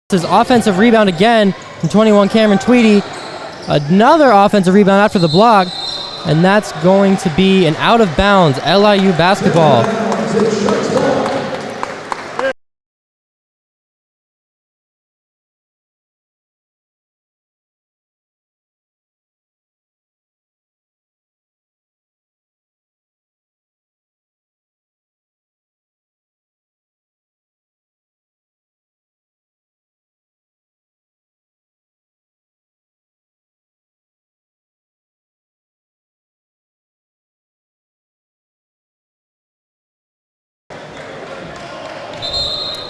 This is offensive rebound again from 21 Cameron Tweedy. Another offensive rebound after the block, and that's going to be an out of bounds LIU basketball.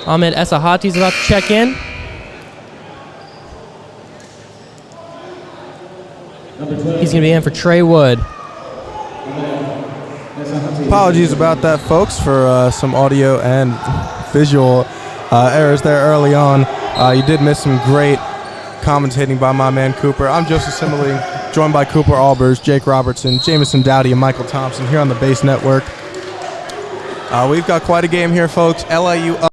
Ahmed Esahati is about to check in. He's going to be in for Trey Wood. Apologies about that, folks, for some audio and visual errors there early on. You did miss some great commentating by my man Cooper. I'm Joseph Simile, joined by Cooper Albers, Jake Robertson, Jamison Dowdy, and Michael Thompson here on the Base Network. We've got quite a game here, folks. LIU up.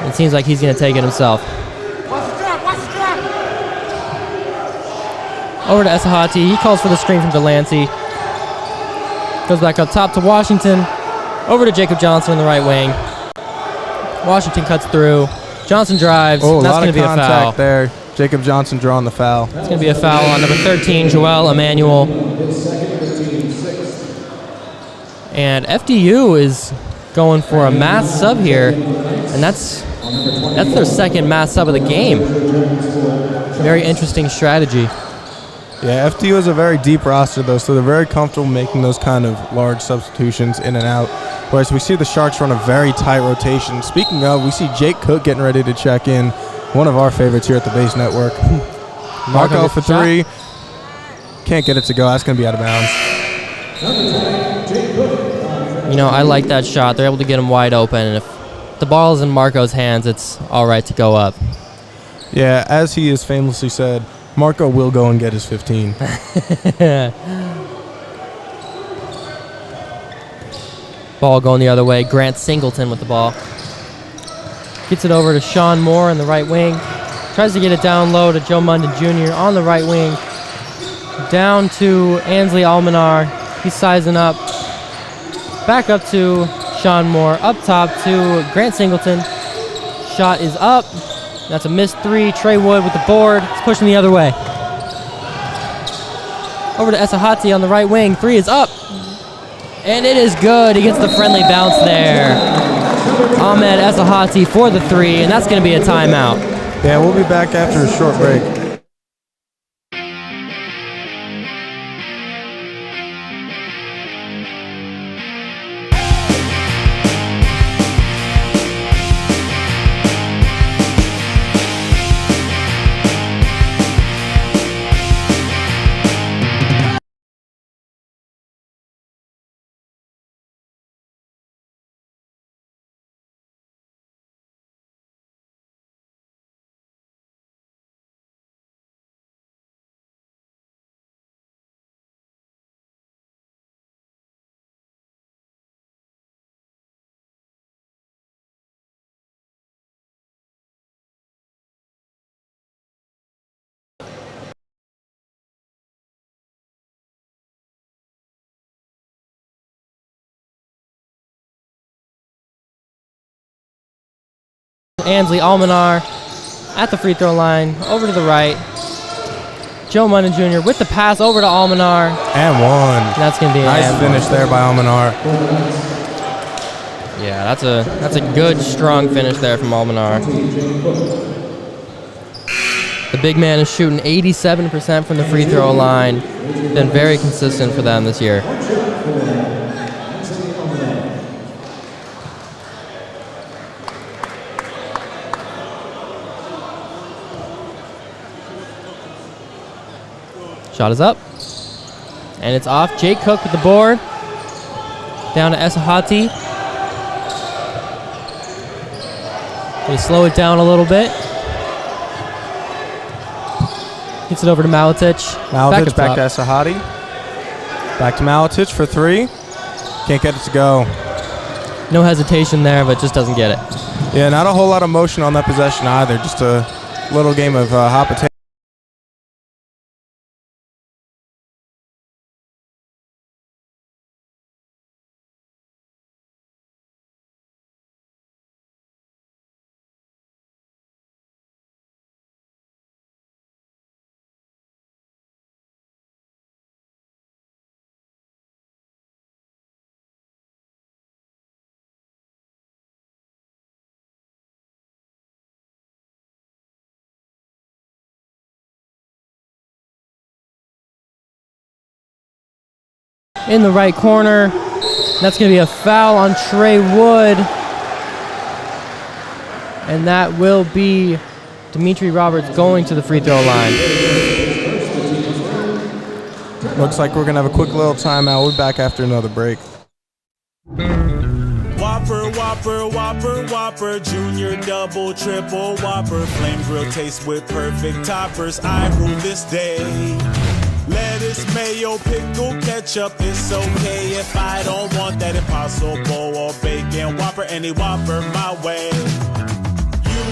It seems like he's going to take it himself. Over to Esahati. He calls for the screen from Delancey. Goes back up top to Washington. Over to Jacob Johnson in the right wing. Washington cuts through. Johnson drives. Oh, that's going to be a foul there. Jacob Johnson drawing the foul. It's going to be a foul on number 13, Joel Emmanuel. And FDU is going for a mass sub here, and that's their second mass sub of the game. Very interesting strategy. Yeah, FDU is a very deep roster, though, so they're very comfortable making those kind of large substitutions in and out. Whereas we see the Sharks run a very tight rotation. Speaking of, we see Jake Cook getting ready to check in, one of our favorites here at the Base Network. Marco for three. Can't get it to go. That's going to be out of bounds. You know, I like that shot. They're able to get him wide open, and if the ball is in Marco's hands, it's all right to go up. Yeah, as he has famously said, Marco will go and get his 15. Ball going the other way. Grant Singleton with the ball. Gets it over to Sean Moore in the right wing. Tries to get it down low to Joe Munden Jr. on the right wing. Down to Ansley Almanar. He's sizing up. Back up to Sean Moore. Up top to Grant Singleton. Shot is up. That's a missed three. Trey Wood with the board. It's pushing the other way. Over to Esahati on the right wing. Three is up. And it is good. He gets the friendly bounce there. Ahmed Esahati for the three, and that's going to be a timeout. Yeah, we'll be back after a short break. Ansley Almanar at the free throw line, over to the right. Joe Munden Jr. with the pass over to Almanar. And one. That's going to be a nice finish there by Almanar. Yeah, that's a good, strong finish there from Almanar. The big man is shooting 87% from the free throw line. Been very consistent for them this year. Shot is up. And it's off. Jake Cook with the board. Down to Esahati. They slow it down a little bit. Gets it over to Malatic. Malatic back to Esahati. Back to Malatic for three. Can't get it to go. No hesitation there, but just doesn't get it. Yeah, not a whole lot of motion on that possession either. Just a little game of hot potato. In the right corner. That's going to be a foul on Trey Wood. And that will be Dimitri Roberts going to the free throw line. Looks like we're going to have a quick little timeout. We'll be back after another break. Whopper, Whopper, Whopper, Whopper, Junior, Double, Triple, Whopper, Flame Grill taste with perfect toppers. I rule this day. Lettuce, mayo, pickle, ketchup, it's okay if I don't want that Impossible or bacon Whopper, any Whopper my way. You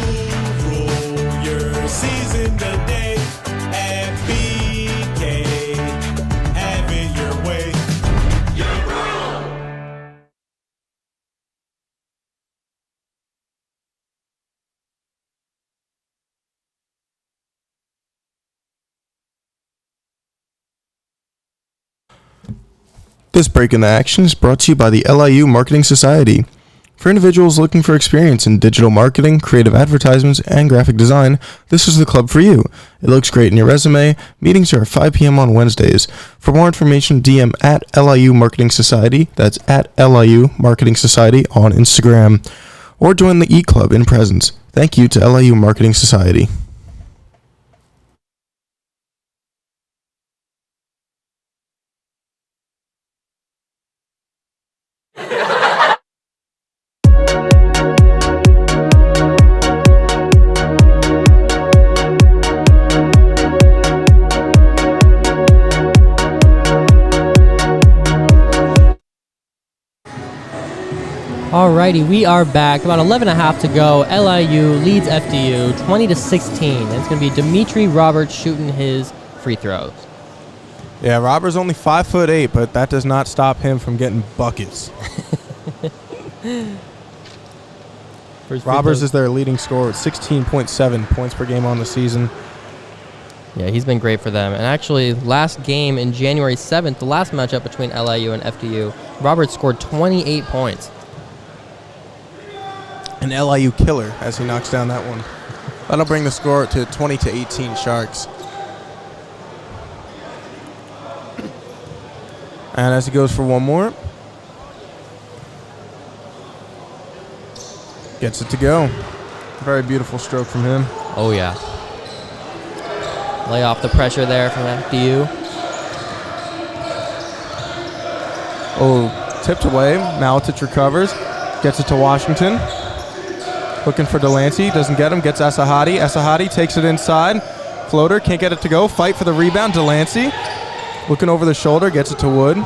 rule your season today at BK. Have it your way. You rule. This break in the action is brought to you by the LIU Marketing Society. For individuals looking for experience in digital marketing, creative advertisements, and graphic design, this is the club for you. It looks great in your resume. Meetings are at 5 p.m. on Wednesdays. For more information, DM at LIU Marketing Society. That's at LIU Marketing Society on Instagram. Or join the E-Club in presence. Thank you to LIU Marketing Society. Alrighty, we are back. About 11.5 to go. LIU leads FDU 20-16. And it's going to be Dimitri Roberts shooting his free throws. Yeah, Robert's only 5'8", but that does not stop him from getting buckets. Roberts is their leading scorer with 16.7 points per game on the season. Yeah, he's been great for them. And actually, last game in January 7th, the last matchup between LIU and FDU, Roberts scored 28 points. An LIU killer as he knocks down that one. That'll bring the score to 20-18 Sharks. And as he goes for one more, gets it to go. Very beautiful stroke from him. Oh, yeah. Lay off the pressure there from FDU. Oh, tipped away. Malatic recovers. Gets it to Washington. Looking for Delancey. Doesn't get him. Gets Esahati. Esahati takes it inside. Floater. Can't get it to go. Fight for the rebound. Delancey. Looking over the shoulder. Gets it to Wood.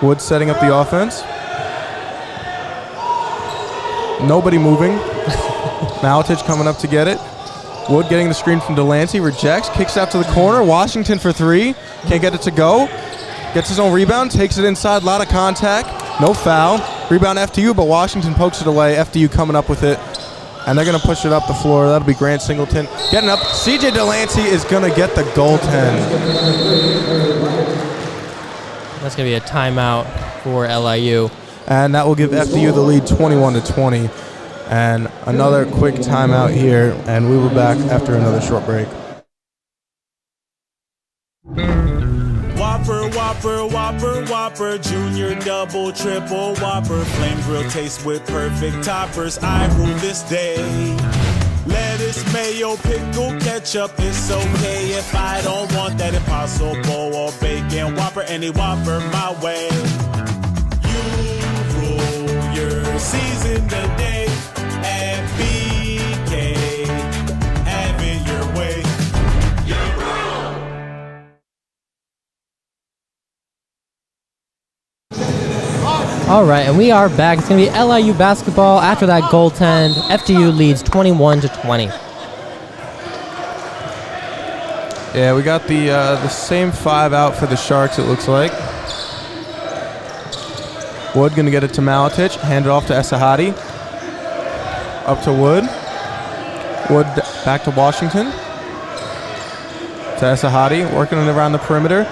Wood setting up the offense. Nobody moving. Malatic coming up to get it. Wood getting the screen from Delancey. Rejects. Kicks out to the corner. Washington for three. Can't get it to go. Gets his own rebound. Takes it inside. A lot of contact. No foul. Rebound FDU, but Washington pokes it away. FDU coming up with it and they're going to push it up the floor. That'll be Grant Singleton getting up. CJ Delancey is going to get the goaltend. That's going to be a timeout for LIU. And that will give FDU the lead 21-20. And another quick timeout here, and we will be back after another short break. Whopper, Whopper, Whopper, Whopper, Junior, Double, Triple, Whopper, Flame Grill taste with perfect toppers. I rule this day. Lettuce, mayo, pickle, ketchup, it's okay if I don't want that Impossible or bacon Whopper, any Whopper my way. You rule your season today at BK. Have it your way. All right, and we are back. It's going to be LIU basketball after that goaltend. FDU leads 21-20. Yeah, we got the same 5 out for the Sharks, it looks like. Wood going to get it to Maletich. Hand it off to Esahadi. Up to Wood. Wood back to Washington. To Esahadi, working it around the perimeter.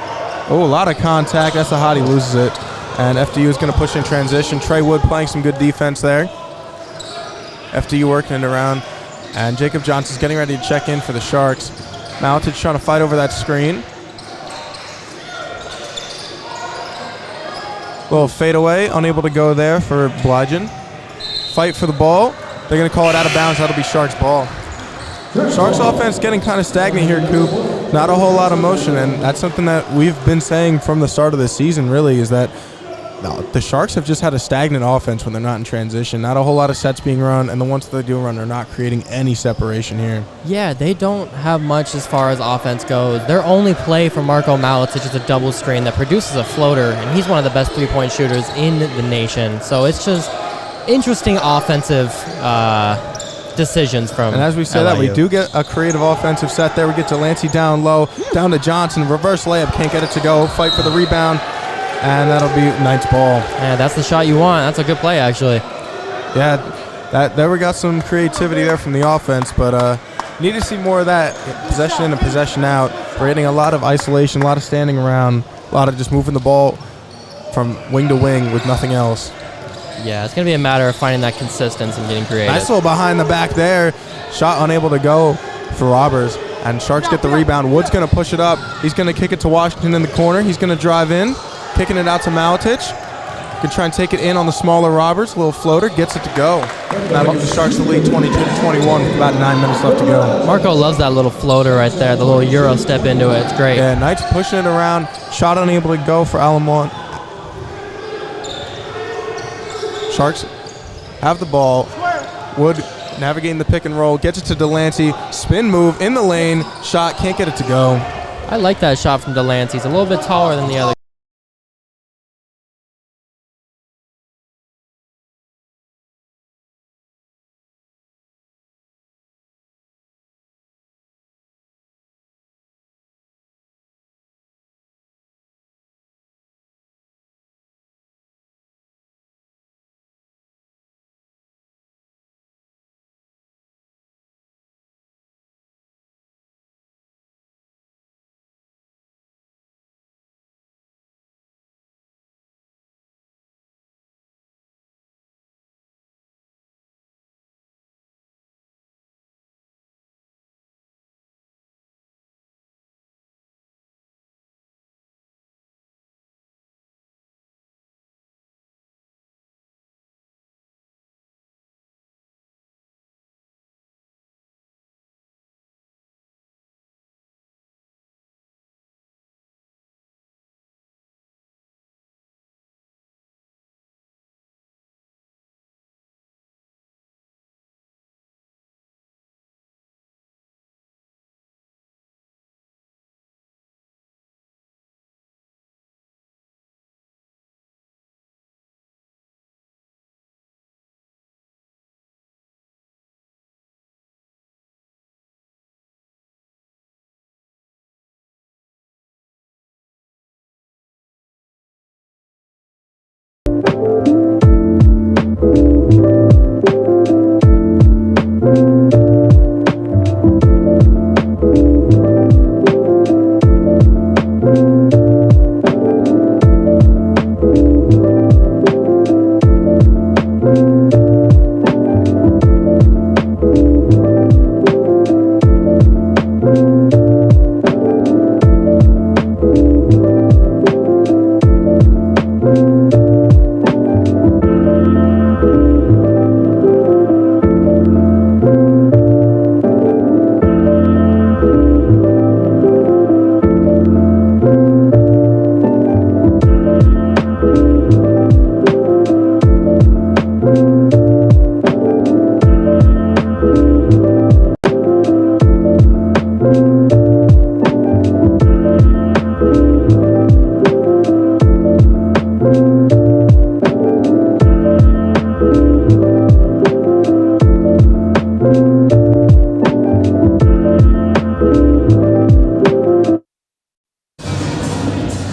Oh, a lot of contact. Esahadi loses it. And FDU is going to push in transition. Trey Wood playing some good defense there. FDU working it around. And Jacob Johnson's getting ready to check in for the Sharks. Maletich trying to fight over that screen. Little fadeaway, unable to go there for Blygen. Fight for the ball. They're going to call it out of bounds. That'll be Sharks' ball. Sharks offense getting kind of stagnant here, Coop. Not a whole lot of motion, and that's something that we've been saying from the start of the season, really, is that the Sharks have just had a stagnant offense when they're not in transition. Not a whole lot of sets being run, and the ones that they do run are not creating any separation here. Yeah, they don't have much as far as offense goes. Their only play for Marco Maletich is a double screen that produces a floater, and he's one of the best three-point shooters in the nation. So it's just interesting offensive decisions from And as we say LIU. that, we do get a creative offensive set there. We get Delancey down low, down to Johnson, reverse layup, can't get it to go, fight for the rebound, and that'll be Knight's ball. Yeah, that's the shot you want. That's a good play, actually. Yeah, there we got some creativity there from the offense, but need to see more of that possession in and possession out. We're getting a lot of isolation, a lot of standing around, a lot of just moving the ball from wing to wing with nothing else. Yeah, it's going to be a matter of finding that consistency and getting creative. Nice little behind the back there. Shot unable to go for Robbers. And Sharks get the rebound. Wood's going to push it up. He's going to kick it to Washington in the corner. He's going to drive in. Kicking it out to Maletich. Can try and take it in on the smaller Robbers. A little floater. Gets it to go. That'll give the Sharks the lead 22-21 with about 9 minutes left to go. Marco loves that little floater right there. The little Euro step into it. It's great. Yeah, Knights pushing it around. Shot unable to go for Alamont. Sharks have the ball. Wood navigating the pick and roll. Gets it to Delancey. Spin move in the lane. Shot. Can't get it to go. I like that shot from Delancey. He's a little bit taller than the other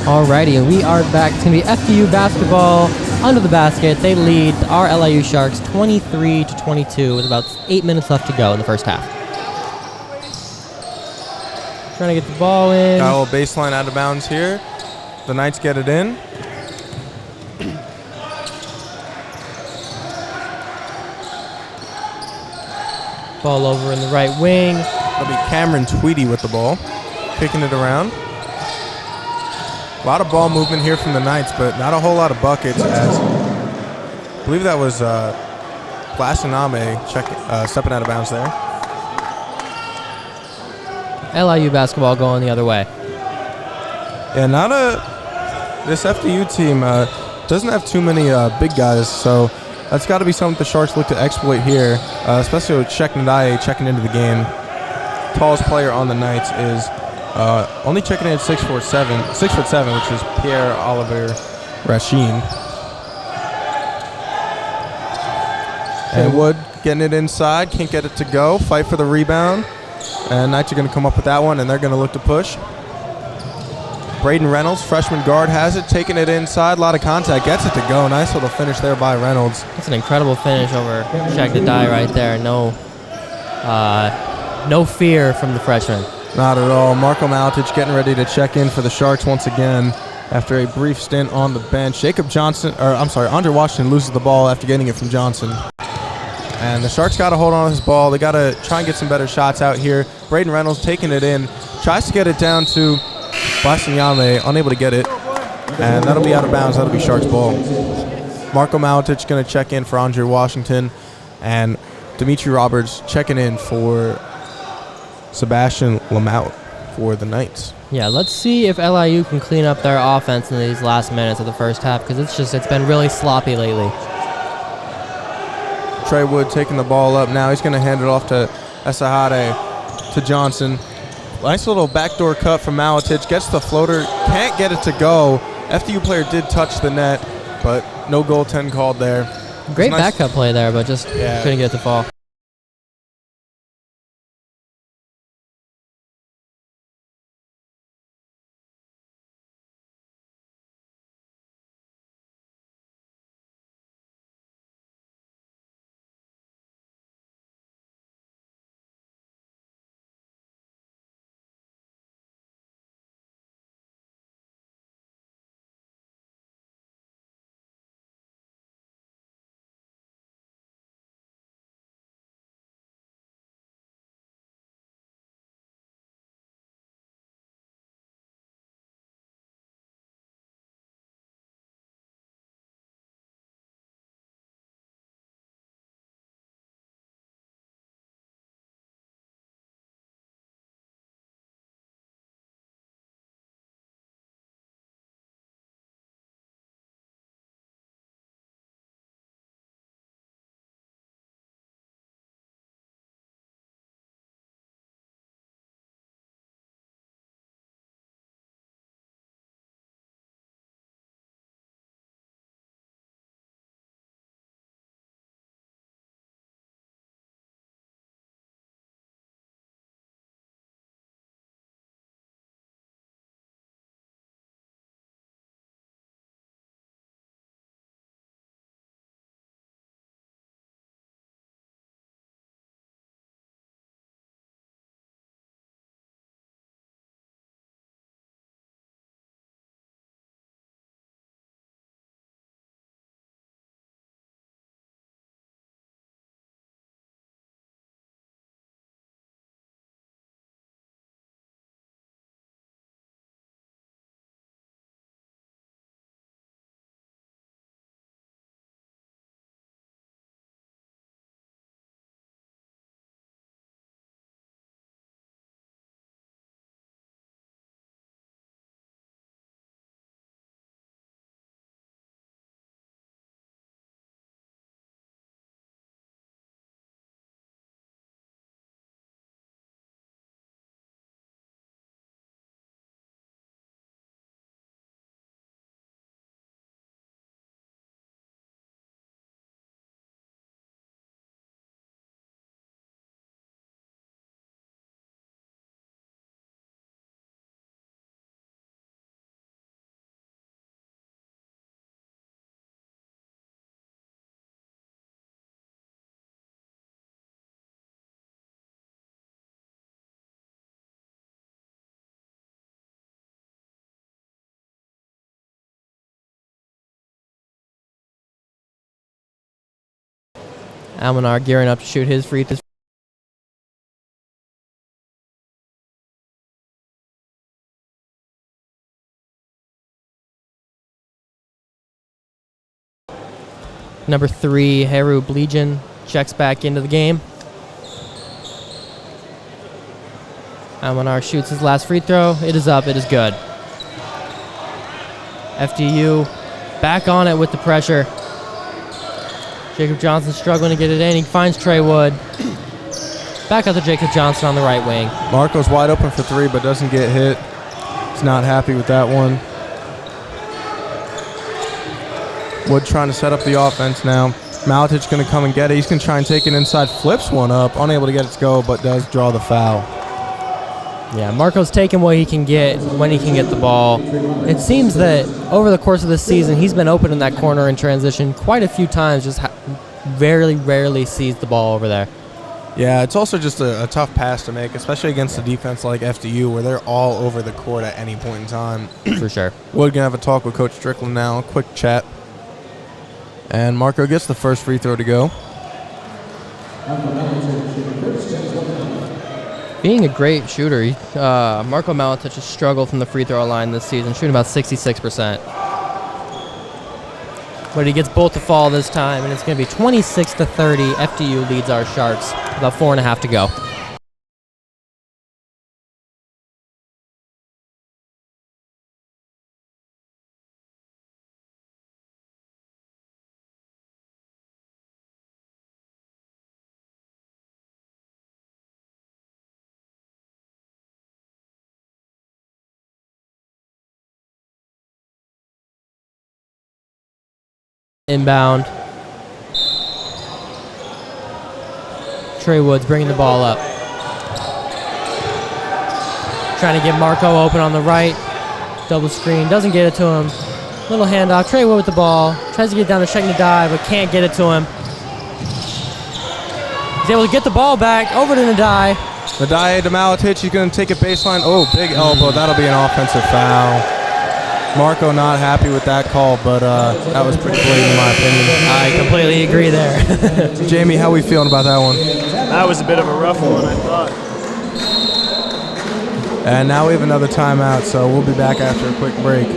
Alrighty, and we are back. It's going to be FDU basketball under the basket. They lead our LIU Sharks 23-22 with about 8 minutes left to go in the first half. Trying to get the ball in. Got a little baseline out of bounds here. The Knights get it in. Ball over in the right wing. That'll be Cameron Tweedy with the ball, kicking it around. A lot of ball movement here from the Knights, but not a whole lot of buckets, as I believe that was Glasename stepping out of bounds there. LIU basketball going the other way. Yeah, this FDU team doesn't have too many big guys, so that's got to be something the Sharks look to exploit here, especially with Sheck Ndiaye checking into the game. Tallest player on the Knights is only checking in at 6'7", which is Pierre-Olivier Racine. And Wood getting it inside, can't get it to go, fight for the rebound. And Knights are going to come up with that one, and they're going to look to push. Braden Reynolds, freshman guard, has it, taking it inside, a lot of contact, gets it to go. Nice little finish there by Reynolds. That's an incredible finish over Sheck Ndiaye right there. No fear from the freshman. Not at all. Marko Maletic getting ready to check in for the Sharks once again after a brief stint on the bench. Andre Washington loses the ball after getting it from Johnson. And the Sharks got to hold on to this ball. They got to try and get some better shots out here. Braden Reynolds taking it in, tries to get it down to Basinyame, unable to get it. And that'll be out of bounds. That'll be Sharks ball. Marko Maletic going to check in for Andre Washington. And Dimitri Roberts checking in for Sebastian Lamout for the Knights. Yeah, let's see if LIU can clean up their offense in these last minutes of the first half, because it's been really sloppy lately. Trey Wood taking the ball up now. He's going to hand it off to Esahade, to Johnson. Nice little backdoor cut from Maletic. Gets the floater. Can't get it to go. FDU player did touch the net, but no goaltend called there. Great back cut play there, but just couldn't get it to fall. Almanar gearing up to shoot his free throw. Number 3, Heru Blejan checks back into the game. Almanar shoots his last free throw. It is up. It is good. FDU back on it with the pressure. Jacob Johnson struggling to get it in. He finds Trey Wood. Back out to Jacob Johnson on the right wing. Marco's wide open for 3, but doesn't get hit. He's not happy with that one. Wood trying to set up the offense now. Malatic going to come and get it. He's going to try and take it inside. Flips one up. Unable to get it to go, but does draw the foul. Yeah, Marco's taking what he can get when he can get the ball. It seems that over the course of this season, he's been open in that corner in transition quite a few times, just very rarely sees the ball over there. Yeah, it's also just a tough pass to make, especially against a defense like FDU where they're all over the court at any point in time. For sure. Wood going to have a talk with Coach Strickland now, quick chat. And Marco gets the first free throw to go. Being a great shooter, Marco Malatic has struggled from the free throw line this season, shooting about 66%. But he gets both to fall this time, and it's going to be 26-30. FDU leads our Sharks. About 4.5 to go. Inbound. Trey Woods bringing the ball up. Trying to get Marco open on the right. Double screen. Doesn't get it to him. Little handoff. Trey Wood with the ball. Tries to get down to check the dive, but can't get it to him. He's able to get the ball back. Over to Nadai. Nadai to Malatic. He's going to take it baseline. Oh, big elbow. That'll be an offensive foul. Marco not happy with that call, but that was pretty blatant in my opinion. I completely agree there. Jamie, how are we feeling about that one? That was a bit of a rough one, I thought. And now we have another timeout, so we'll be back after a quick break.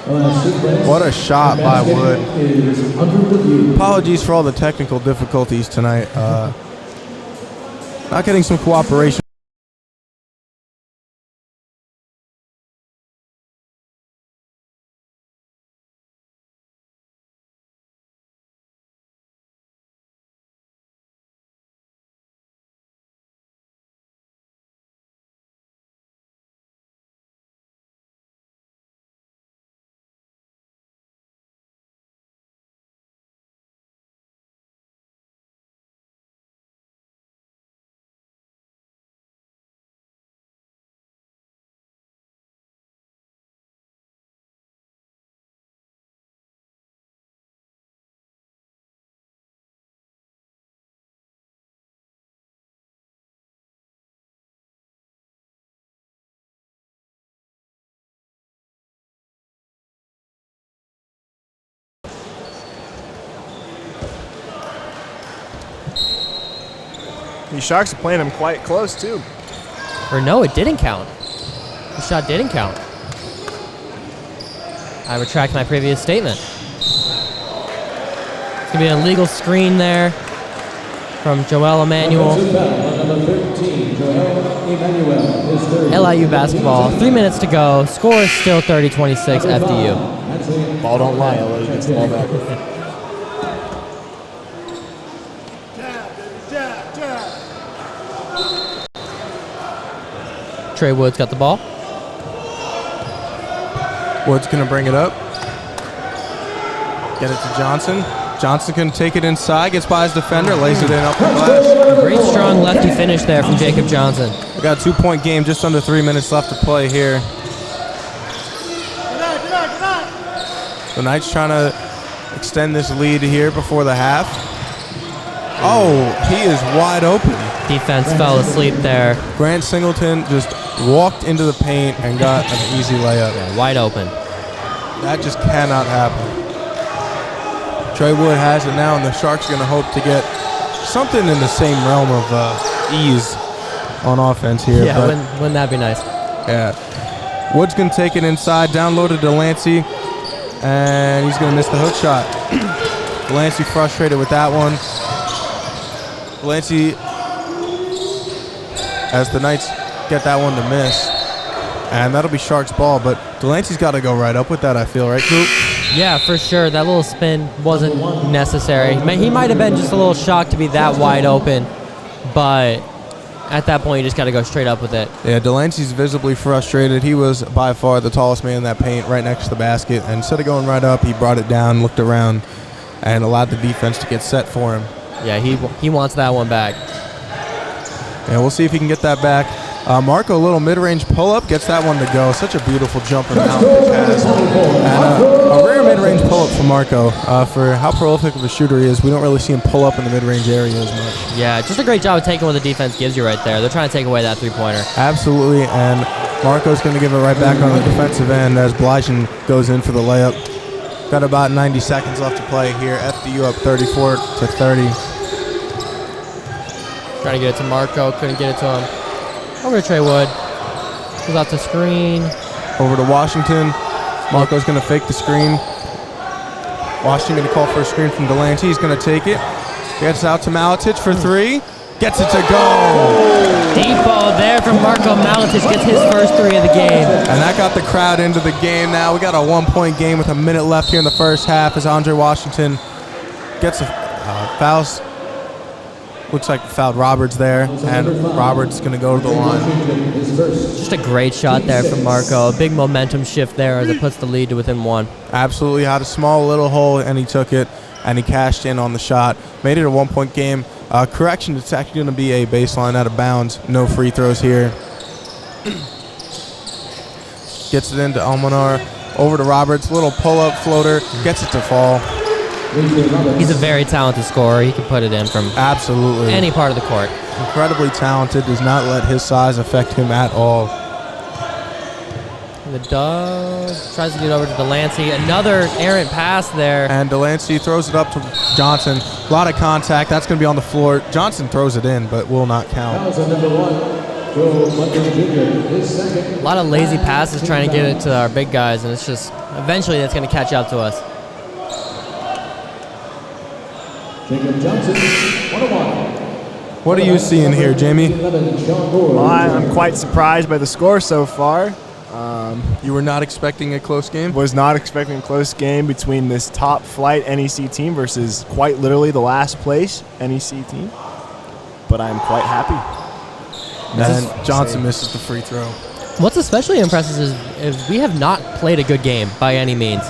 What a shot by Wood. Apologies for all the technical difficulties tonight. Not getting some cooperation. These Sharks are playing him quite close, too. Or no, it didn't count. The shot didn't count. I retract my previous statement. It's going to be an illegal screen there from Joel Emmanuel. LIU basketball. 3 minutes to go. Score is still 30-26 FDU. Ball don't lie. LIU gets the ball back. Trey Woods got the ball. Wood's going to bring it up. Get it to Johnson. Johnson can take it inside, gets by his defender, lays it in up the glass. Great strong lefty finish there from Jacob Johnson. We got a 2-point game, just under 3 minutes left to play here. The Knights trying to extend this lead here before the half. Oh, he is wide open. Defense fell asleep there. Grant Singleton just walked into the paint and got an easy layup. Yeah, wide open. That just cannot happen. Trey Wood has it now, and the Sharks are going to hope to get something in the same realm of ease on offense here. Yeah, wouldn't that be nice? Yeah. Wood's going to take it inside, down low to Delancey, and he's going to miss the hook shot. Delancey frustrated with that one. Delancey, as the Knights get that one to miss, and that'll be Sharks ball, but Delancey's got to go right up with that, I feel, right, Coop? Yeah, for sure. That little spin wasn't necessary. He might have been just a little shocked to be that wide open, but at that point, you just got to go straight up with it. Yeah, Delancey's visibly frustrated. He was by far the tallest man in that paint right next to the basket, and instead of going right up, he brought it down, looked around, and allowed the defense to get set for him. Yeah, he wants that one back. Yeah, we'll see if he can get that back. Marco, a little mid-range pull-up, gets that one to go. Such a beautiful jumper now pitch has. And a rare mid-range pull-up for Marco. For how prolific of a shooter he is, we don't really see him pull up in the mid-range area as much. Yeah, just a great job of taking what the defense gives you right there. They're trying to take away that three-pointer. Absolutely, and Marco's going to give it right back on the defensive end as Blygen goes in for the layup. Got about 90 seconds left to play here. FDU up 34-30. Trying to get it to Marco, couldn't get it to him. Over to Trey Wood. Goes out to screen. Over to Washington. Marco's going to fake the screen. Washington going to call for a screen from Delancey. He's going to take it. Gets out to Malatic for three. Gets it to go. Deep ball there from Marco Malatic. Gets his first three of the game. And that got the crowd into the game now. We got a 1-point game with a minute left here in the first half as Andre Washington gets a fouls. Looks like fouled Roberts there, and Roberts going to go to the line. Just a great shot there from Marco. A big momentum shift there as it puts the lead to within one. Absolutely had a small little hole, and he took it, and he cashed in on the shot. Made it a 1-point game. Correction, it's actually going to be a baseline out of bounds. No free throws here. Gets it into Almanar. Over to Roberts. Little pull-up floater. Gets it to fall. He's a very talented scorer. He can put it in from absolutely any part of the court. Incredibly talented. Does not let his size affect him at all. The Doug tries to get over to Delancey. Another errant pass there. And Delancey throws it up to Johnson. A lot of contact. That's going to be on the floor. Johnson throws it in, but will not count. A lot of lazy passes trying to get it to our big guys, and it's just eventually that's going to catch up to us. Jacob Johnson, 101. What are you seeing here, Jamie? I'm quite surprised by the score so far. You were not expecting a close game? Was not expecting a close game between this top flight NEC team versus quite literally the last place NEC team. But I'm quite happy. And Johnson misses the free throw. What's especially impressive is we have not played a good game by any means.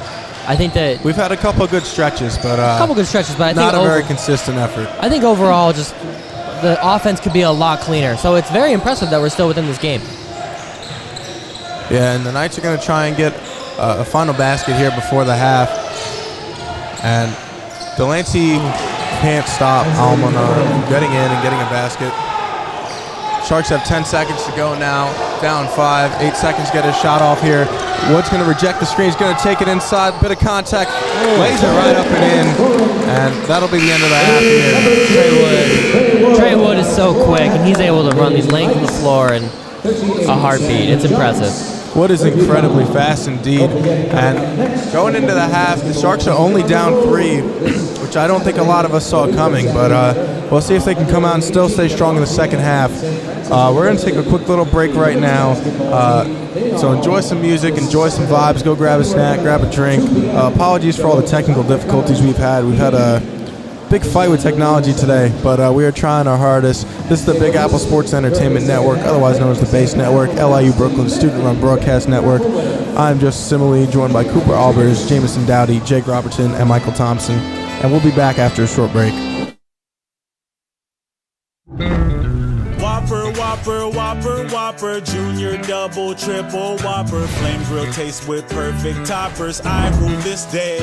I think that We've had a couple of good stretches, but a couple good stretches, but I not think a very consistent effort. I think overall, just the offense could be a lot cleaner. So it's very impressive that we're still within this game. Yeah, and the Knights are going to try and get a final basket here before the half. And Delancey can't stop Almanar from getting in and getting a basket. Sharks have 10 seconds to go now, down 5. 8 seconds to get a shot off here. Wood's going to reject the screen. He's going to take it inside. Bit of contact. Lays it right up and in. And that'll be the end of the half here. Trey Wood is so quick, and he's able to run these length of the floor in a heartbeat. It's impressive. Wood is incredibly fast indeed. And going into the half, the Sharks are only down 3, which I don't think a lot of us saw coming. But we'll see if they can come out and still stay strong in the second half. We're going to take a quick little break right now. So enjoy some music, enjoy some vibes, go grab a snack, grab a drink. Apologies for all the technical difficulties we've had. We've had a big fight with technology today, but we are trying our hardest. This is the Big Apple Sports Entertainment Network, otherwise known as the Base Network, LIU Brooklyn student-run broadcast network. I'm Joseph Simile, joined by Cooper Albers, Jamison Dowdy, Jake Robertson, and Michael Thompson. And we'll be back after a short break. Whopper, Whopper, Whopper, Whopper, Junior, Double, Triple, Whopper, Flame Grill taste with perfect toppers. I rule this day.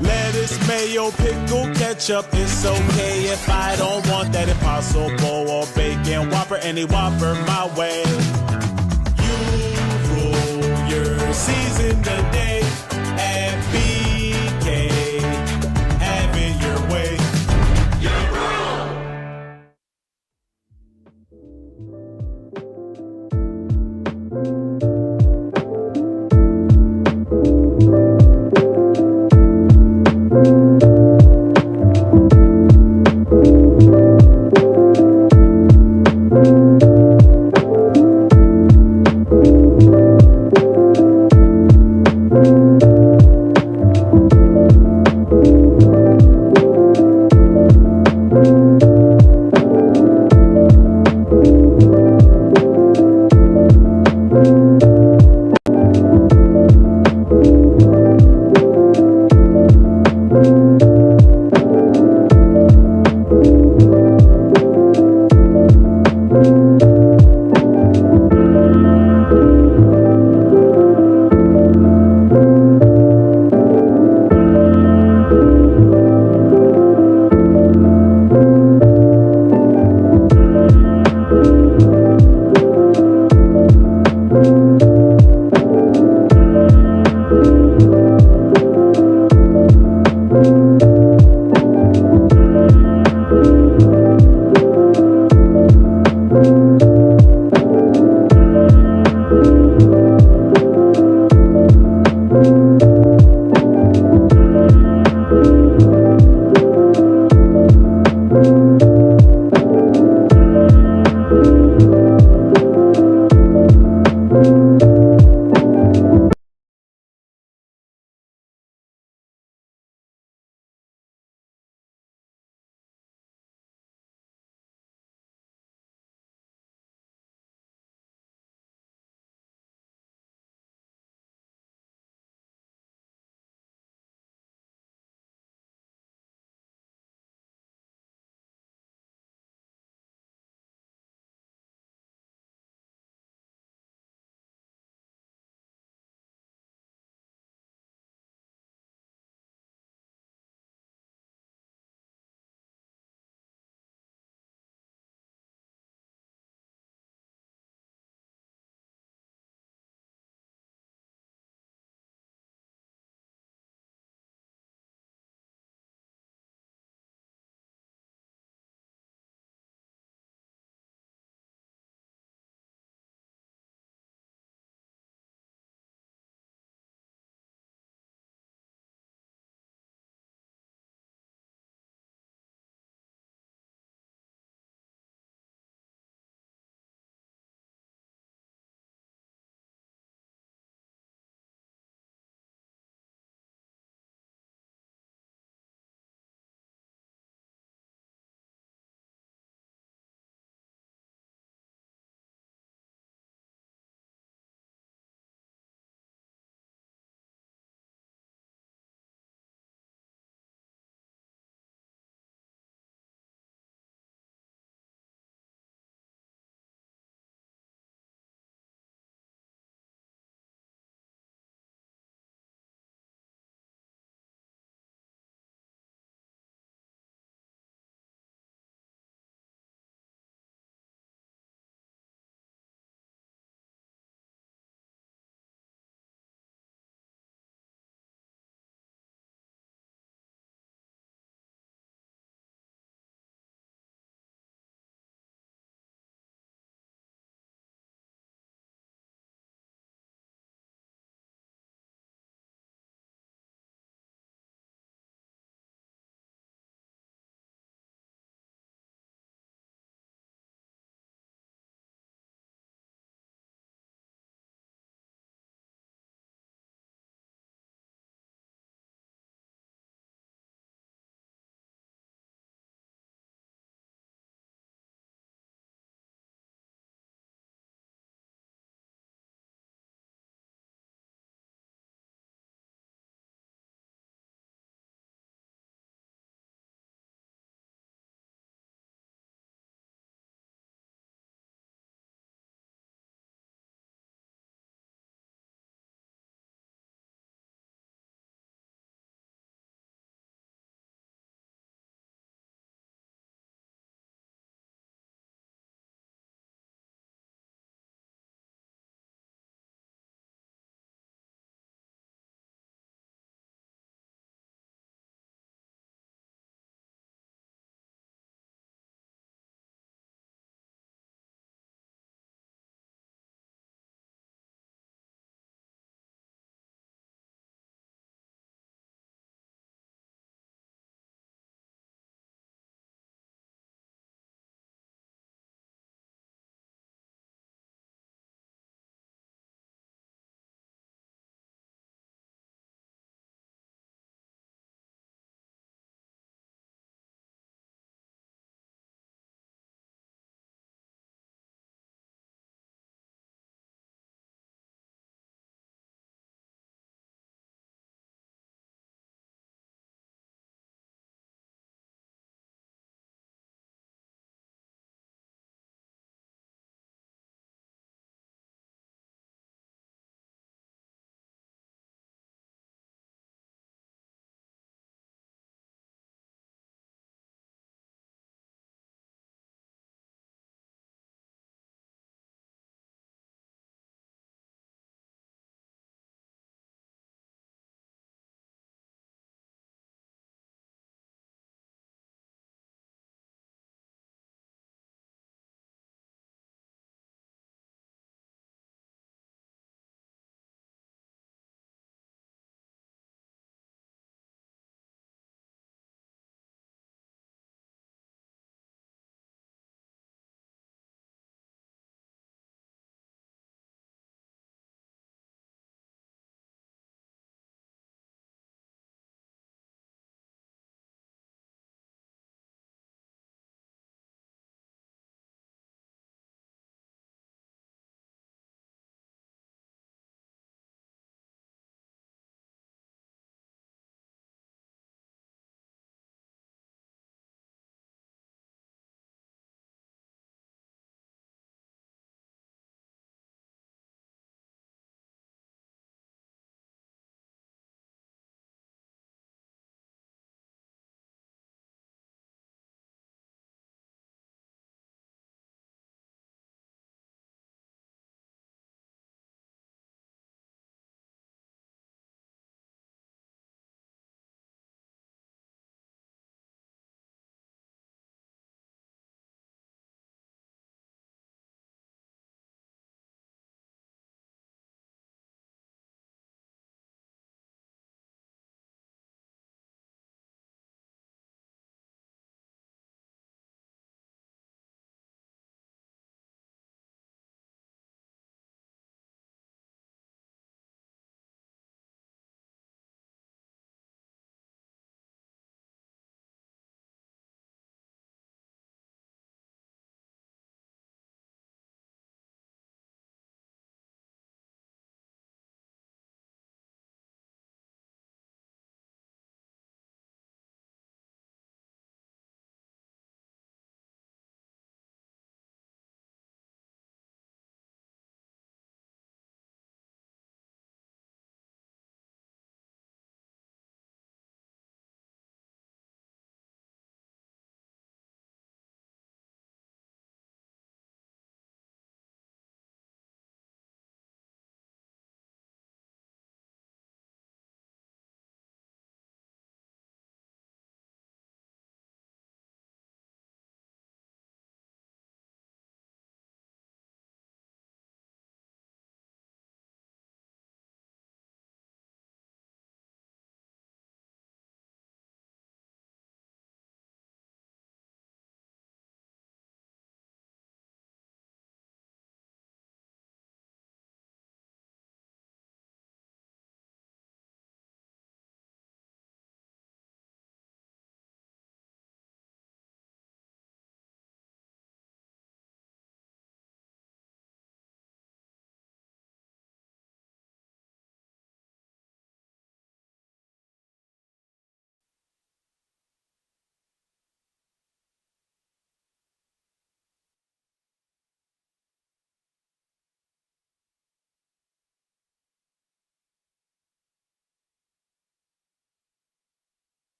Lettuce, mayo, pickle, ketchup, it's okay if I don't want that Impossible or bacon Whopper, any Whopper my way. You rule your season today at BK, have it your way. You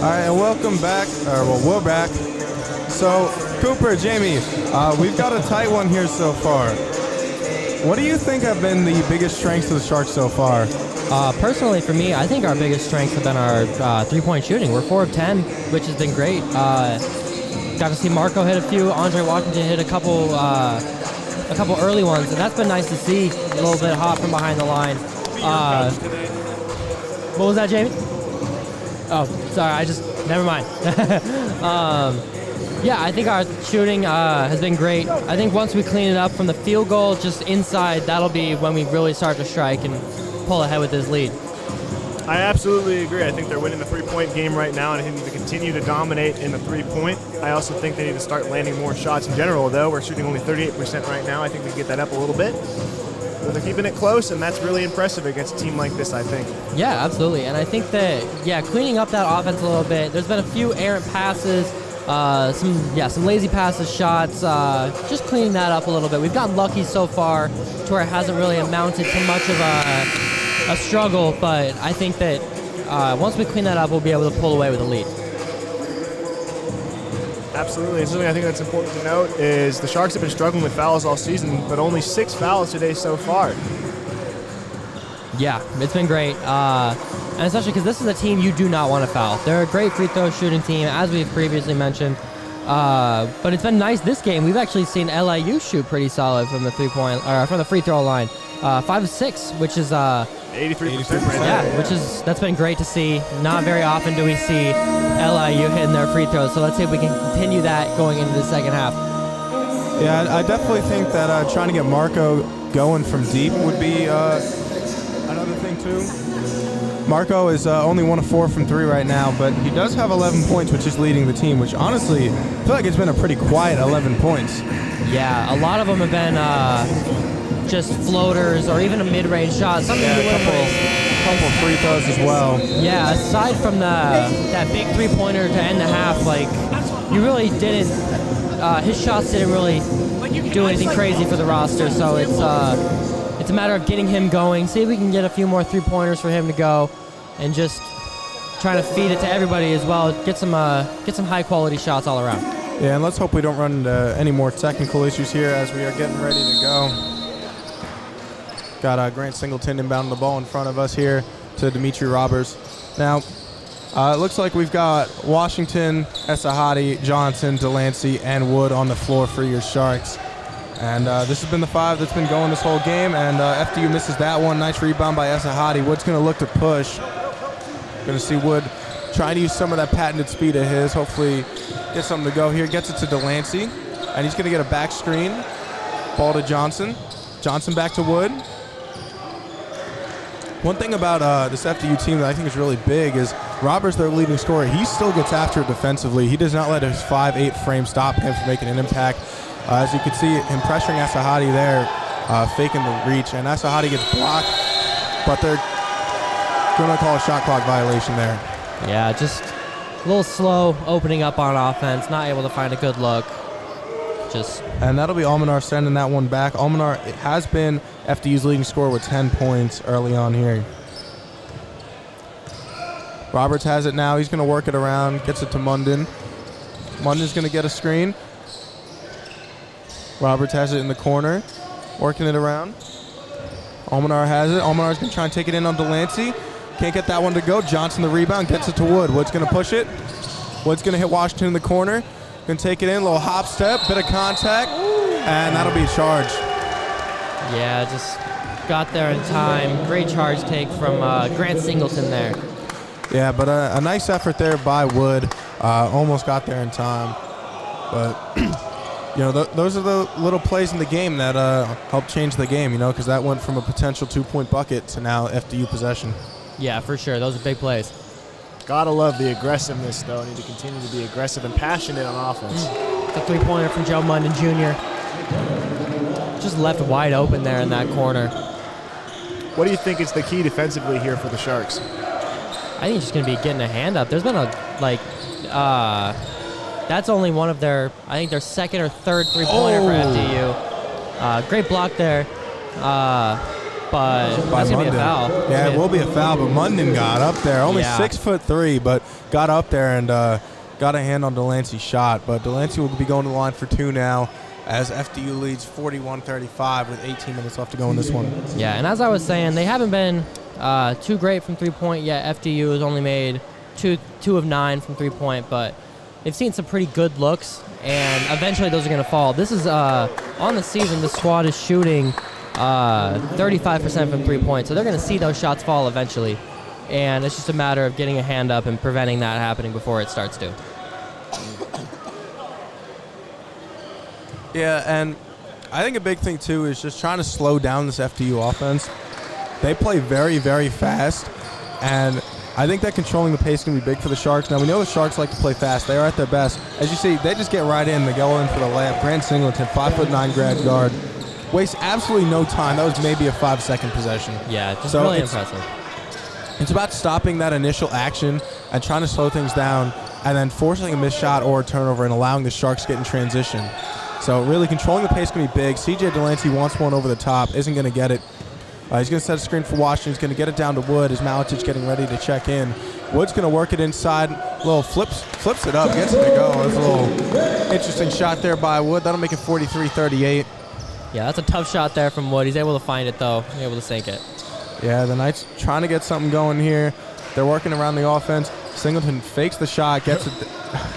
right, and welcome back. We're back. So, Cooper, Jamie, we've got a tight one here so far. What do you think have been the biggest strengths of the Sharks so far? Personally, for me, I think our biggest strengths have been our three-point shooting. We're 4 of 10, which has been great. Got to see Marco hit a few. Andre Washington hit a couple early ones, and that's been nice to see. A little bit hot from behind the line. What was that, Jamie? Oh, sorry. Never mind. Yeah, I think our shooting has been great. I think once we clean it up from the field goal, just inside, that'll be when we really start to strike and pull ahead with this lead. I absolutely agree. I think they're winning the three-point game right now, and I think they need to continue to dominate in the three-point. I also think they need to start landing more shots in general, though. We're shooting only 38% right now. I think we can get that up a little bit. But they're keeping it close, and that's really impressive against a team like this, I think. Yeah, absolutely. And I think that, cleaning up that offense a little bit. There's been a few errant passes, some lazy passes, shots, just cleaning that up a little bit. We've gotten lucky so far to where it hasn't really amounted to much of a struggle, but I think that once we clean that up, we'll be able to pull away with a lead. Absolutely, and something I think that's important to note is the Sharks have been struggling with fouls all season, but only 6 fouls today so far. Yeah, it's been great, and especially because this is a team you do not want to foul. They're a great free throw shooting team, as we've previously mentioned, but it's been nice this game. We've actually seen LIU shoot pretty solid from the from the free throw line, 5 of 6, which is 83% right yeah, there. that's been great to see. Not very often do we see LIU hitting their free throws, so let's see if we can continue that going into the second half. Yeah, I definitely think that trying to get Marco going from deep would be another thing too. Marco is only 1 of 4 from 3 right now, but he does have 11 points, which is leading the team, which honestly, I feel like it's been a pretty quiet 11 points. Yeah, a lot of them have been just floaters or even a mid-range shot. Something a couple free throws as well. Yeah, aside from that big three-pointer to end the half, like, you really didn't, his shots didn't really do anything crazy for the roster, so it's a matter of getting him going, see if we can get a few more three-pointers for him to go, and just trying to feed it to everybody as well, get some high-quality shots all around. Yeah, and let's hope we don't run into any more technical issues here as we are getting ready to go. Got Grant Singleton inbounding the ball in front of us here to Dimitri Roberts. Now, it looks like we've got Washington, Esahadi, Johnson, Delancey, and Wood on the floor for your Sharks. And this has been the 5 that's been going this whole game, and FDU misses that one. Nice rebound by Esahadi. Wood's going to look to push. Going to see Wood trying to use some of that patented speed of his. Hopefully get something to go here. Gets it to Delancey, and he's going to get a back screen. Ball to Johnson. Johnson back to Wood. One thing about this FDU team that I think is really big is Roberts, their leading scorer. He still gets after it defensively. He does not let his 5'8" frame stop him from making an impact. As you can see, him pressuring Esahadi there, faking the reach, and Esahadi gets blocked, but they're going to call a shot clock violation there. Yeah, just a little slow opening up on offense, not able to find a good look. And that'll be Almanar sending that one back. Almanar has been FDU's leading scorer with 10 points early on here. Roberts has it now. He's going to work it around, gets it to Munden. Munden's going to get a screen. Roberts has it in the corner, working it around. Almanar has it. Almanar's going to try and take it in on Delancey. Can't get that one to go. Johnson the rebound, gets it to Wood. Wood's going to push it. Wood's going to hit Washington in the corner. Going to take it in, little hop step, bit of contact, and that'll be a charge. Yeah, just got there in time. Great charge take from Grant Singleton there. Yeah, but a nice effort there by Wood. Almost got there in time. But, you know, those are the little plays in the game that help change the game, you know, because that went from a potential 2-point bucket to now FDU possession. Yeah, for sure. Those are big plays. Gotta love the aggressiveness, though. Need to continue to be aggressive and passionate on offense. The three-pointer from Joe Munden Jr. Just left wide open there in that corner. What do you think is the key defensively here for the Sharks? I think it's just going to be getting a hand up. There's been that's only one of their, I think their second or third three-pointer for FDU. Great block there. but that's going to be a foul. Yeah, it will be a foul, but Munden got up there. Only Yeah. 6'3", but got up there and got a hand on Delancey's shot. But Delancey will be going to the line for 2 now as FDU leads 41-35 with 18 minutes left to go in this one. Yeah, and as I was saying, they haven't been too great from three-point yet. FDU has only made 2 of 9 from three-point, but they've seen some pretty good looks, and eventually those are going to fall. This is, on the season, the squad is shooting 35% from three-point, so they're going to see those shots fall eventually, and it's just a matter of getting a hand up and preventing that happening before it starts to. Yeah, and I think a big thing, too, is just trying to slow down this FDU offense. They play very, very fast, and I think that controlling the pace is going to be big for the Sharks. Now, we know the Sharks like to play fast. They are at their best. As you see, they just get right in. They go in for the layup. Grant Singleton, 5'9" grad guard. Wastes absolutely no time. That was maybe a 5-second possession. Yeah, just So really it's- impressive. It's about stopping that initial action and trying to slow things down and then forcing a missed shot or a turnover and allowing the Sharks to get in transition. So really controlling the pace is going to be big. CJ Delancey wants one over the top, isn't going to get it. He's going to set a screen for Washington. He's going to get it down to Wood as Malitic getting ready to check in. Wood's going to work it inside. Little flips it up, gets it to go. That's a little interesting shot there by Wood. That'll make it 43-38. Yeah, that's a tough shot there from Wood. He's able to find it, though. He's able to sink it. Yeah, the Knights trying to get something going here. They're working around the offense. Singleton fakes the shot, gets it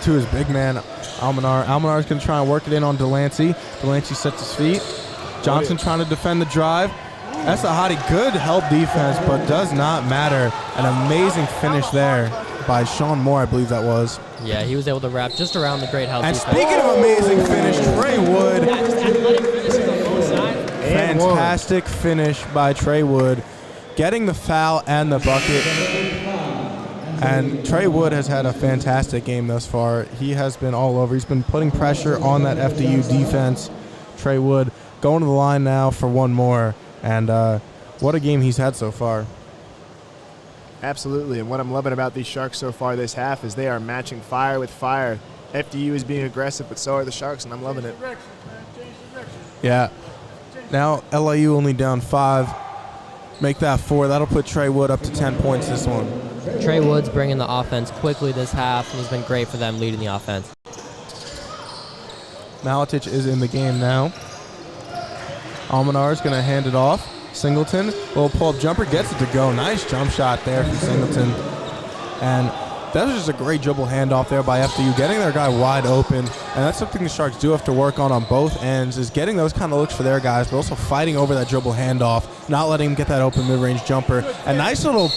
to his big man, Almanar. Almanar's going to try and work it in on Delancey. Delancey sets his feet. Johnson trying to defend the drive. That's a hottie. Good help defense, but does not matter. An amazing finish there by Sean Moore, I believe that was. Yeah, he was able to wrap just around the great help And defense. speaking of amazing finish, Trey Wood. Yeah, just athletic finishes on both sides. Fantastic finish by Trey Wood, getting the foul and the bucket. And Trey Wood has had a fantastic game thus far. He has been all over. He's been putting pressure on that FDU defense. Trey Wood going to the line now for one more. And what a game he's had so far. Absolutely, and what I'm loving about these Sharks so far this half is they are matching fire with fire. FDU is being aggressive, but so are the Sharks, and I'm loving it. Yeah. Now LIU only down 5. Make that 4. That'll put Trey Wood up to 10 points this one. Trey Wood's bringing the offense quickly this half, and he's been great for them leading the offense. Malitic is in the game now. Almanar's going to hand it off. Singleton, little pull-up jumper, gets it to go. Nice jump shot there from Singleton. And that was just a great dribble handoff there by FDU, getting their guy wide open. And that's something the Sharks do have to work on both ends, is getting those kind of looks for their guys, but also fighting over that dribble handoff, not letting him get that open mid-range jumper. A nice little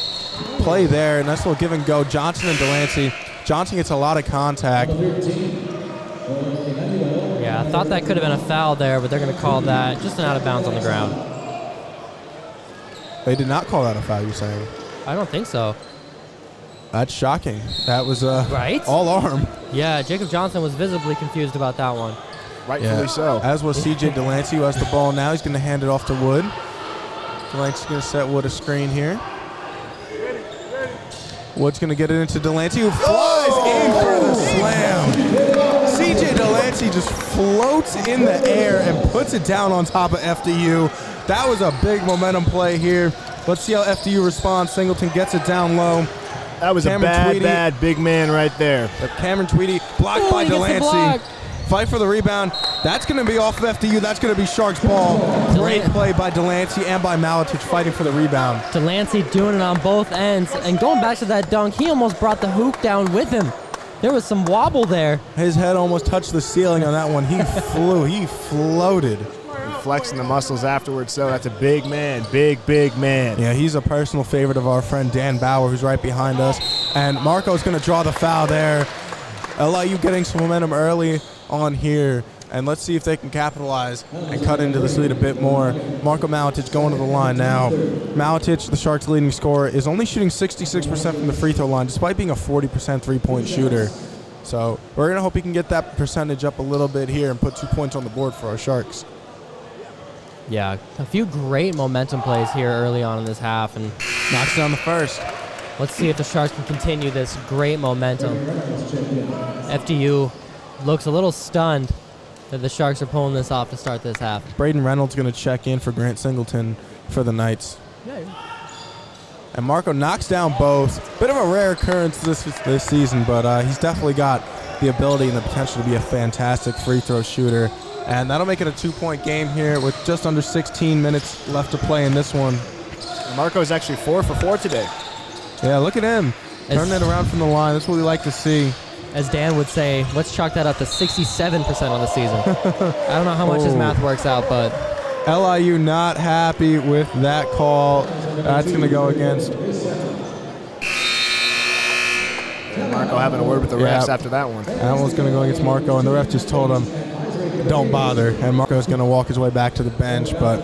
play there, nice little give and go. Johnson and Delancey. Johnson gets a lot of contact. Yeah, I thought that could have been a foul there, but they're going to call that just an out of bounds on the ground. They did not call that a foul, you're saying? I don't think so. That's shocking. That was Right? all arm. Yeah, Jacob Johnson was visibly confused about that one. Rightfully so. As was CJ Delancey, who has the ball now. He's going to hand it off to Wood. Delancey's going to set Wood a screen here. Wood's going to get it into Delancey, who flies in for the slam. CJ Delancey just floats in the air and puts it down on top of FDU. That was a big momentum play here. Let's see how FDU responds. Singleton gets it down low. That was Cameron a bad, Tweedy. bad big man right there. But Cameron Tweedy blocked by he gets the block. Delancey. Fight for the rebound. That's going to be off of FDU. That's going to be Sharks ball. Great play by Delancey and by Malitic fighting for the rebound. Delancey doing it on both ends. And going back to that dunk, he almost brought the hoop down with him. There was some wobble there. His head almost touched the ceiling on that one. He flew. He floated. Flexing the muscles afterwards, so that's a big man, big man. Yeah, he's a personal favorite of our friend Dan Bauer, who's right behind us. And Marco's going to draw the foul there. LIU getting some momentum early on here. And let's see if they can capitalize and cut into this lead a bit more. Marco Malitic going to the line now. Malitic, the Sharks' leading scorer, is only shooting 66% from the free throw line, despite being a 40% three-point shooter. So we're going to hope he can get that percentage up a little bit here and put 2 points on the board for our Sharks. Yeah, a few great momentum plays here early on in this half. And Knocks down the first. let's see if the Sharks can continue this great momentum. FDU looks a little stunned that the Sharks are pulling this off to start this half. Braden Reynolds going to check in for Grant Singleton for the Knights. And Marco knocks down both. Bit of a rare occurrence this season, but he's definitely got the ability and the potential to be a fantastic free throw shooter. And that'll make it a 2-point game here with just under 16 minutes left to play in this one. Marco's actually 4 for 4 today. Yeah, look at him. Turning it around from the line. That's what we like to see. As Dan would say, let's chalk that up to 67% on the season. I don't know how much his math works out, but... LIU not happy with that call. That's going to go against... And Marco having a word with the refs after that one. That one's going to go against Marco, and the ref just told him, don't bother. And Marco's going to walk his way back to the bench, but...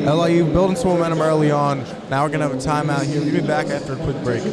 LIU building some momentum early on. Now we're going to have a timeout here. We'll be back after a quick break.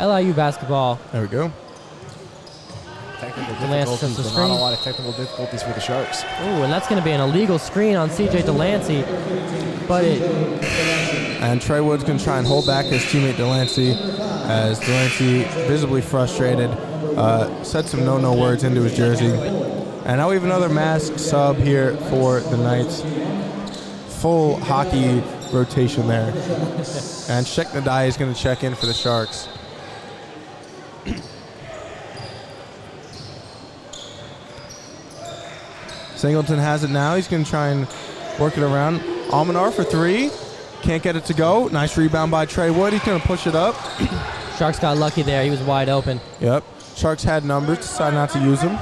LIU basketball. There we go. Technical Delancey sets difficulties, the but screen. not a lot of technical difficulties for the Sharks. Ooh, and that's going to be an illegal screen on CJ Delancey. But And Trey Wood's going to try and hold back his teammate Delancey as Delancey, visibly frustrated, said some no-no words into his jersey. And now we have another masked sub here for the Knights. Full hockey rotation there. And Sheck Nadai is going to check in for the Sharks. Singleton has it now. He's going to try and work it around. Almanar for three. Can't get it to go. Nice rebound by Trey Wood. He's going to push it up. Sharks got lucky there. He was wide open. Yep. Sharks had numbers. Decided not to use them.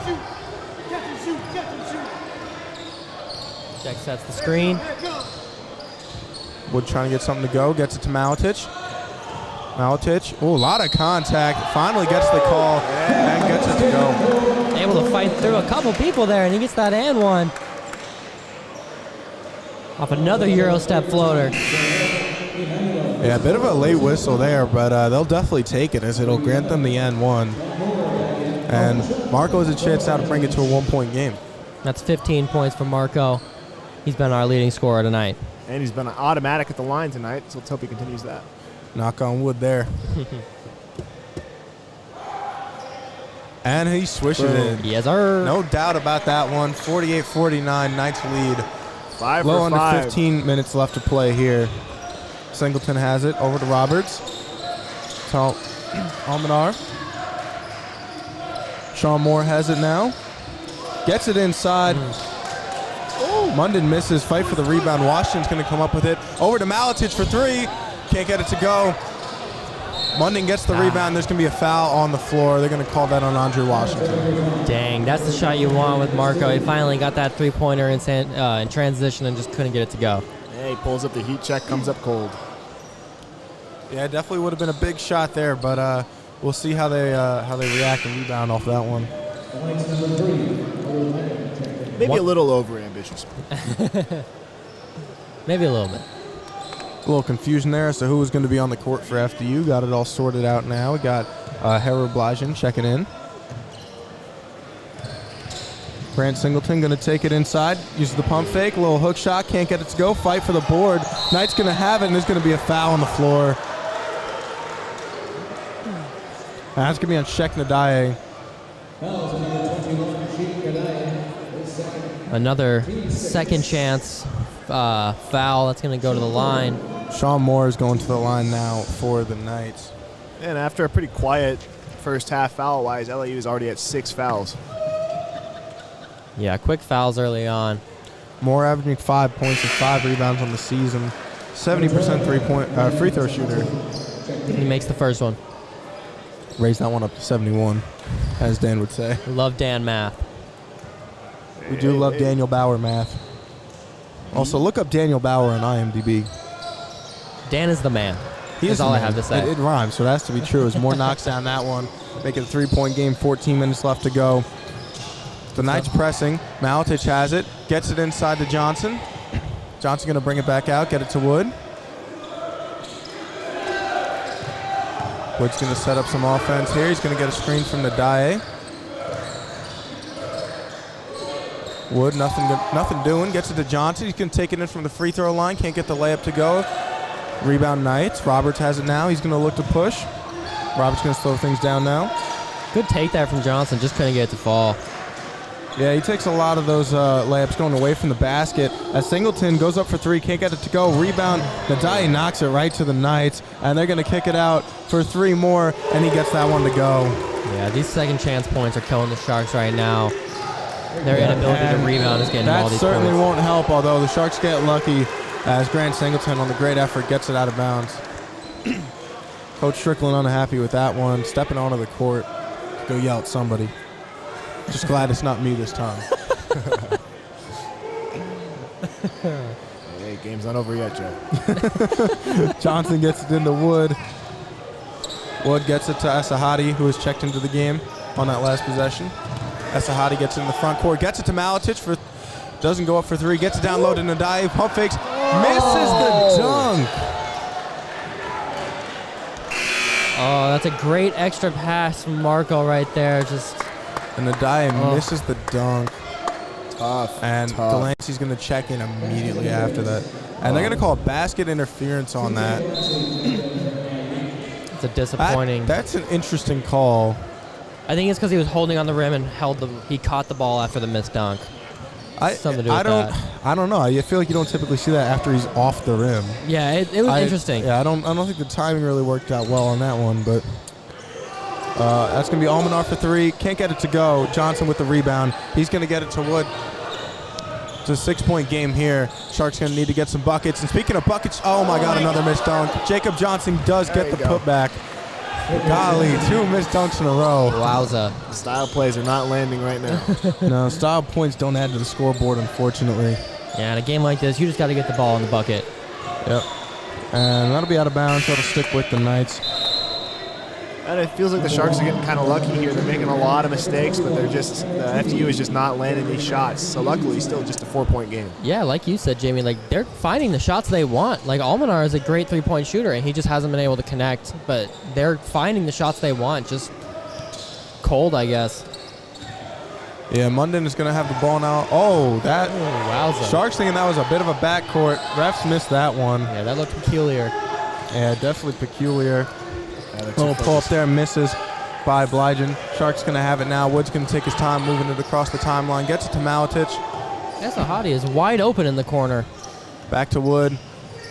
Deck sets the screen. Wood trying to get something to go. Gets it to Malatic. Malatic. Oh, a lot of contact. Finally gets the call and gets it to go. Able to fight through a couple people there, and he gets that and one. Off another Euro step floater. Yeah, a bit of a late whistle there, but they'll definitely take it as it'll grant them the N1. And Marco has a chance now to bring it to a 1-point game. That's 15 points for Marco. He's been our leading scorer tonight. And he's been an automatic at the line tonight, so let's hope he continues that. Knock on wood there. And he swishes it. Yes, sir. No doubt about that one. 48-49, Knights lead. 5 Low for under 5. 15 minutes left to play here. Singleton has it over to Roberts. To Almanar. Sean Moore has it now. Gets it inside. Munden misses. Fight for the rebound. Washington's going to come up with it. Over to Malatic for three. Can't get it to go. Munden gets the rebound. There's going to be a foul on the floor. They're going to call that on Andre Washington. Dang, that's the shot you want with Marco. He finally got that three-pointer in transition and just couldn't get it to go. Yeah, he pulls up the heat check, comes up cold. Yeah, definitely would have been a big shot there, but we'll see how they react and rebound off that one. Maybe a little over-ambitious. Maybe a little bit. A little confusion there as to who was going to be on the court for FDU. Got it all sorted out now. We got Harold Blajan checking in. Grant Singleton going to take it inside. Uses the pump fake. A little hook shot. Can't get it to go. Fight for the board. Knight's going to have it, and there's going to be a foul on the floor. And that's going to be on Sheck Nadaye. Another second chance foul. That's going to go to the line. Sean Moore is going to the line now for the Knights. And after a pretty quiet first half foul-wise, LIU is already at 6 fouls. Yeah, quick fouls early on. Moore averaging 5 points and 5 rebounds on the season. 70% free throw shooter. He makes the first one. Raised that one up to 71, as Dan would say. We love Dan math. We do love Daniel Bauer math. Also, look up Daniel Bauer on IMDb. Dan is the man. He That's is all the I have man. to say. It rhymes, so it has to be true. As Moore knocks down that one, make it a 3-point game, 14 minutes left to go. The Knights pressing. Malatic has it. Gets it inside to Johnson. Johnson going to bring it back out, get it to Wood. Wood's going to set up some offense here. He's going to get a screen from Nadaye. Wood, nothing doing. Gets it to Johnson. He's going to take it in from the free throw line. Can't get the layup to go. Rebound Knights. Roberts has it now. He's going to look to push. Roberts going to slow things down now. Good take there from Johnson. Just couldn't get it to fall. Yeah, he takes a lot of those layups going away from the basket. As Singleton goes up for three, can't get it to go. Rebound, Nadaye knocks it right to the Knights, and they're going to kick it out for 3 more, and he gets that one to go. Yeah, these second chance points are killing the Sharks right now. Their inability to rebound is getting them all these That certainly points. won't help, although the Sharks get lucky as Grant Singleton on the great effort gets it out of bounds. Coach Strickland unhappy with that one, stepping onto the court to go yell at somebody. Just glad it's not me this time. Hey, game's not over yet, Joe. Johnson gets it into Wood. Wood gets it to Esahadi, who has checked into the game on that last possession. Esahadi gets it in the front court, gets it to Malatic, doesn't go up for 3, gets it down low to Nadaye, pump fakes, misses the dunk. Oh, that's a great extra pass from Marco right there. And Nadaye misses the dunk. Tough. And Delancey's going to check in immediately after that. And they're going to call a basket interference on that. It's a disappointing. That's an interesting call. I think it's because he was holding on the rim and he caught the ball after the missed dunk. Something to do with that. I don't know. I feel like you don't typically see that after he's off the rim. Yeah, it was interesting. Yeah, I don't think the timing really worked out well on that one, but that's going to be Almanar for 3. Can't get it to go. Johnson with the rebound. He's going to get it to Wood. It's a 6-point game here. Sharks going to need to get some buckets. And speaking of buckets, oh my God, another missed dunk. Jacob Johnson does get the putback. Golly, 2 missed dunks in a row. Wowza. Style plays are not landing right now. No, style points don't add to the scoreboard, unfortunately. Yeah, in a game like this, you just got to get the ball in the bucket. Yep. And that'll be out of bounds, so it'll stick with the Knights. And it feels like the Sharks are getting kind of lucky here. They're making a lot of mistakes, but they're just the FDU is just not landing these shots. So luckily, still just a 4-point game. Yeah, like you said, Jamie, like they're finding the shots they want. Like Almanar is a great 3-point shooter, and he just hasn't been able to connect. But they're finding the shots they want. Just cold, I guess. Yeah, Munden is going to have the ball now. Oh, that. Wowza. Sharks thinking that was a bit of a backcourt. Refs missed that one. Yeah, that looked peculiar. Yeah, definitely peculiar. Little pull up there, misses by Blygen. Sharks going to have it now. Wood's going to take his time moving it across the timeline. Gets it to Malatic. Esahadi is wide open in the corner. Back to Wood.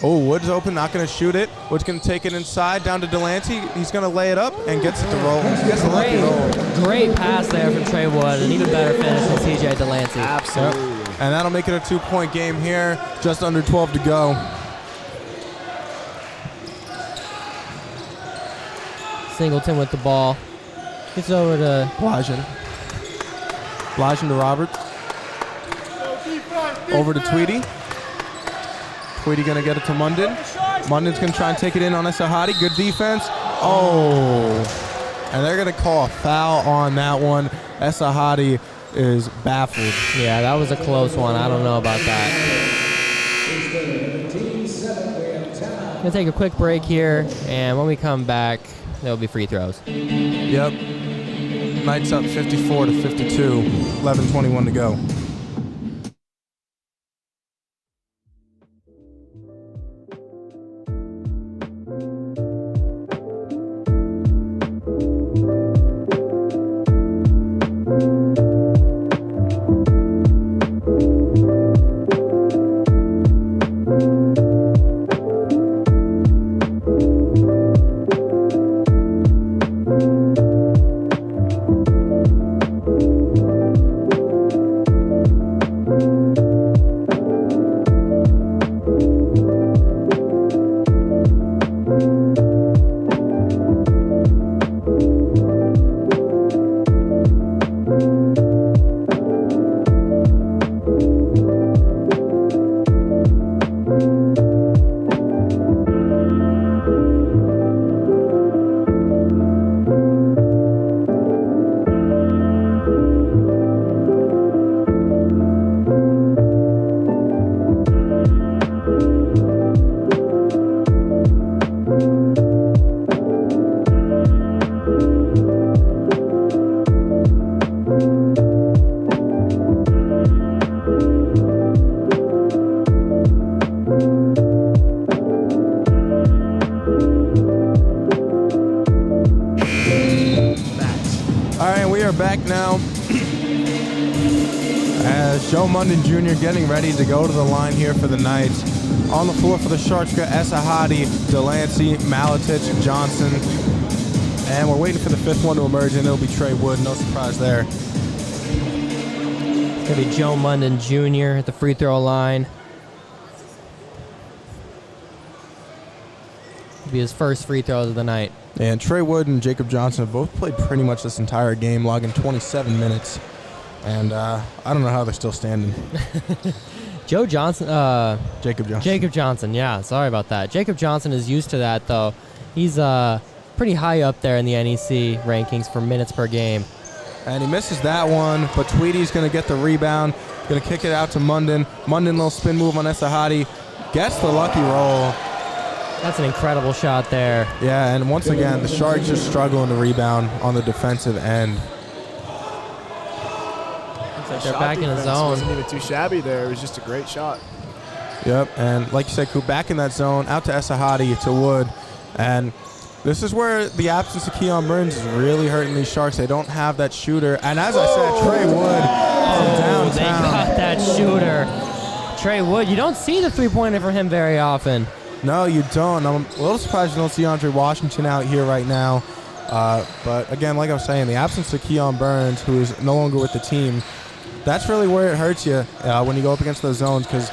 Oh, Wood's open, not going to shoot it. Wood's going to take it inside, down to Delancey. He's going to lay it up and gets it to roll. Gets a lucky roll. Great pass there from Trey Wood. An even better finish from CJ Delancey. Absolutely. Yep. And that'll make it a 2-point game here. Just under 12 to go. Singleton with the ball. Gets over to Blygen. Blygen to Roberts. Over to Tweedy. Tweedy going to get it to Munden. Munden's going to try and take it in on Esahadi. Good defense. Oh. And they're going to call a foul on that one. Esahadi is baffled. Yeah, that was a close one. I don't know about that. Gonna take a quick break here, and when we come back, there'll be free throws. Yep. Knights up 54 to 52. 11:21 to go. Back now as Joe Munden Jr. getting ready to go to the line here for the Knights. On the floor for the Sharks, got Esahadi, Delancey, Malatic, Johnson. And we're waiting for the fifth one to emerge, and it'll be Trey Wood. No surprise there. It's going to be Joe Munden Jr. at the free throw line. It'll be his first free throws of the night. And Trey Wood and Jacob Johnson have both played pretty much this entire game, logging 27 minutes. And I don't know how they're still standing. Jacob Johnson. Jacob Johnson, yeah. Sorry about that. Jacob Johnson is used to that, though. He's pretty high up there in the NEC rankings for minutes per game. And he misses that one, but Tweedy's going to get the rebound. Going to kick it out to Munden. Munden, little spin move on Esahadi. Gets the lucky roll. That's an incredible shot there. Yeah, and once again, the Sharks just struggling to rebound on the defensive end. Looks like they're back in the zone. Wasn't even too shabby there. It was just a great shot. Yep, and like you said, Coop, back in that zone, out to Esahadi, to Wood. And this is where the absence of Keon Burns is really hurting these Sharks. They don't have that shooter. And as I said, Trey Wood from downtown. They got that shooter. Trey Wood, you don't see the three-pointer from him very often. No, you don't. I'm a little surprised you don't see Andre Washington out here right now. But again, like I was saying, the absence of Keon Burns, who is no longer with the team, that's really where it hurts you when you go up against those zones, because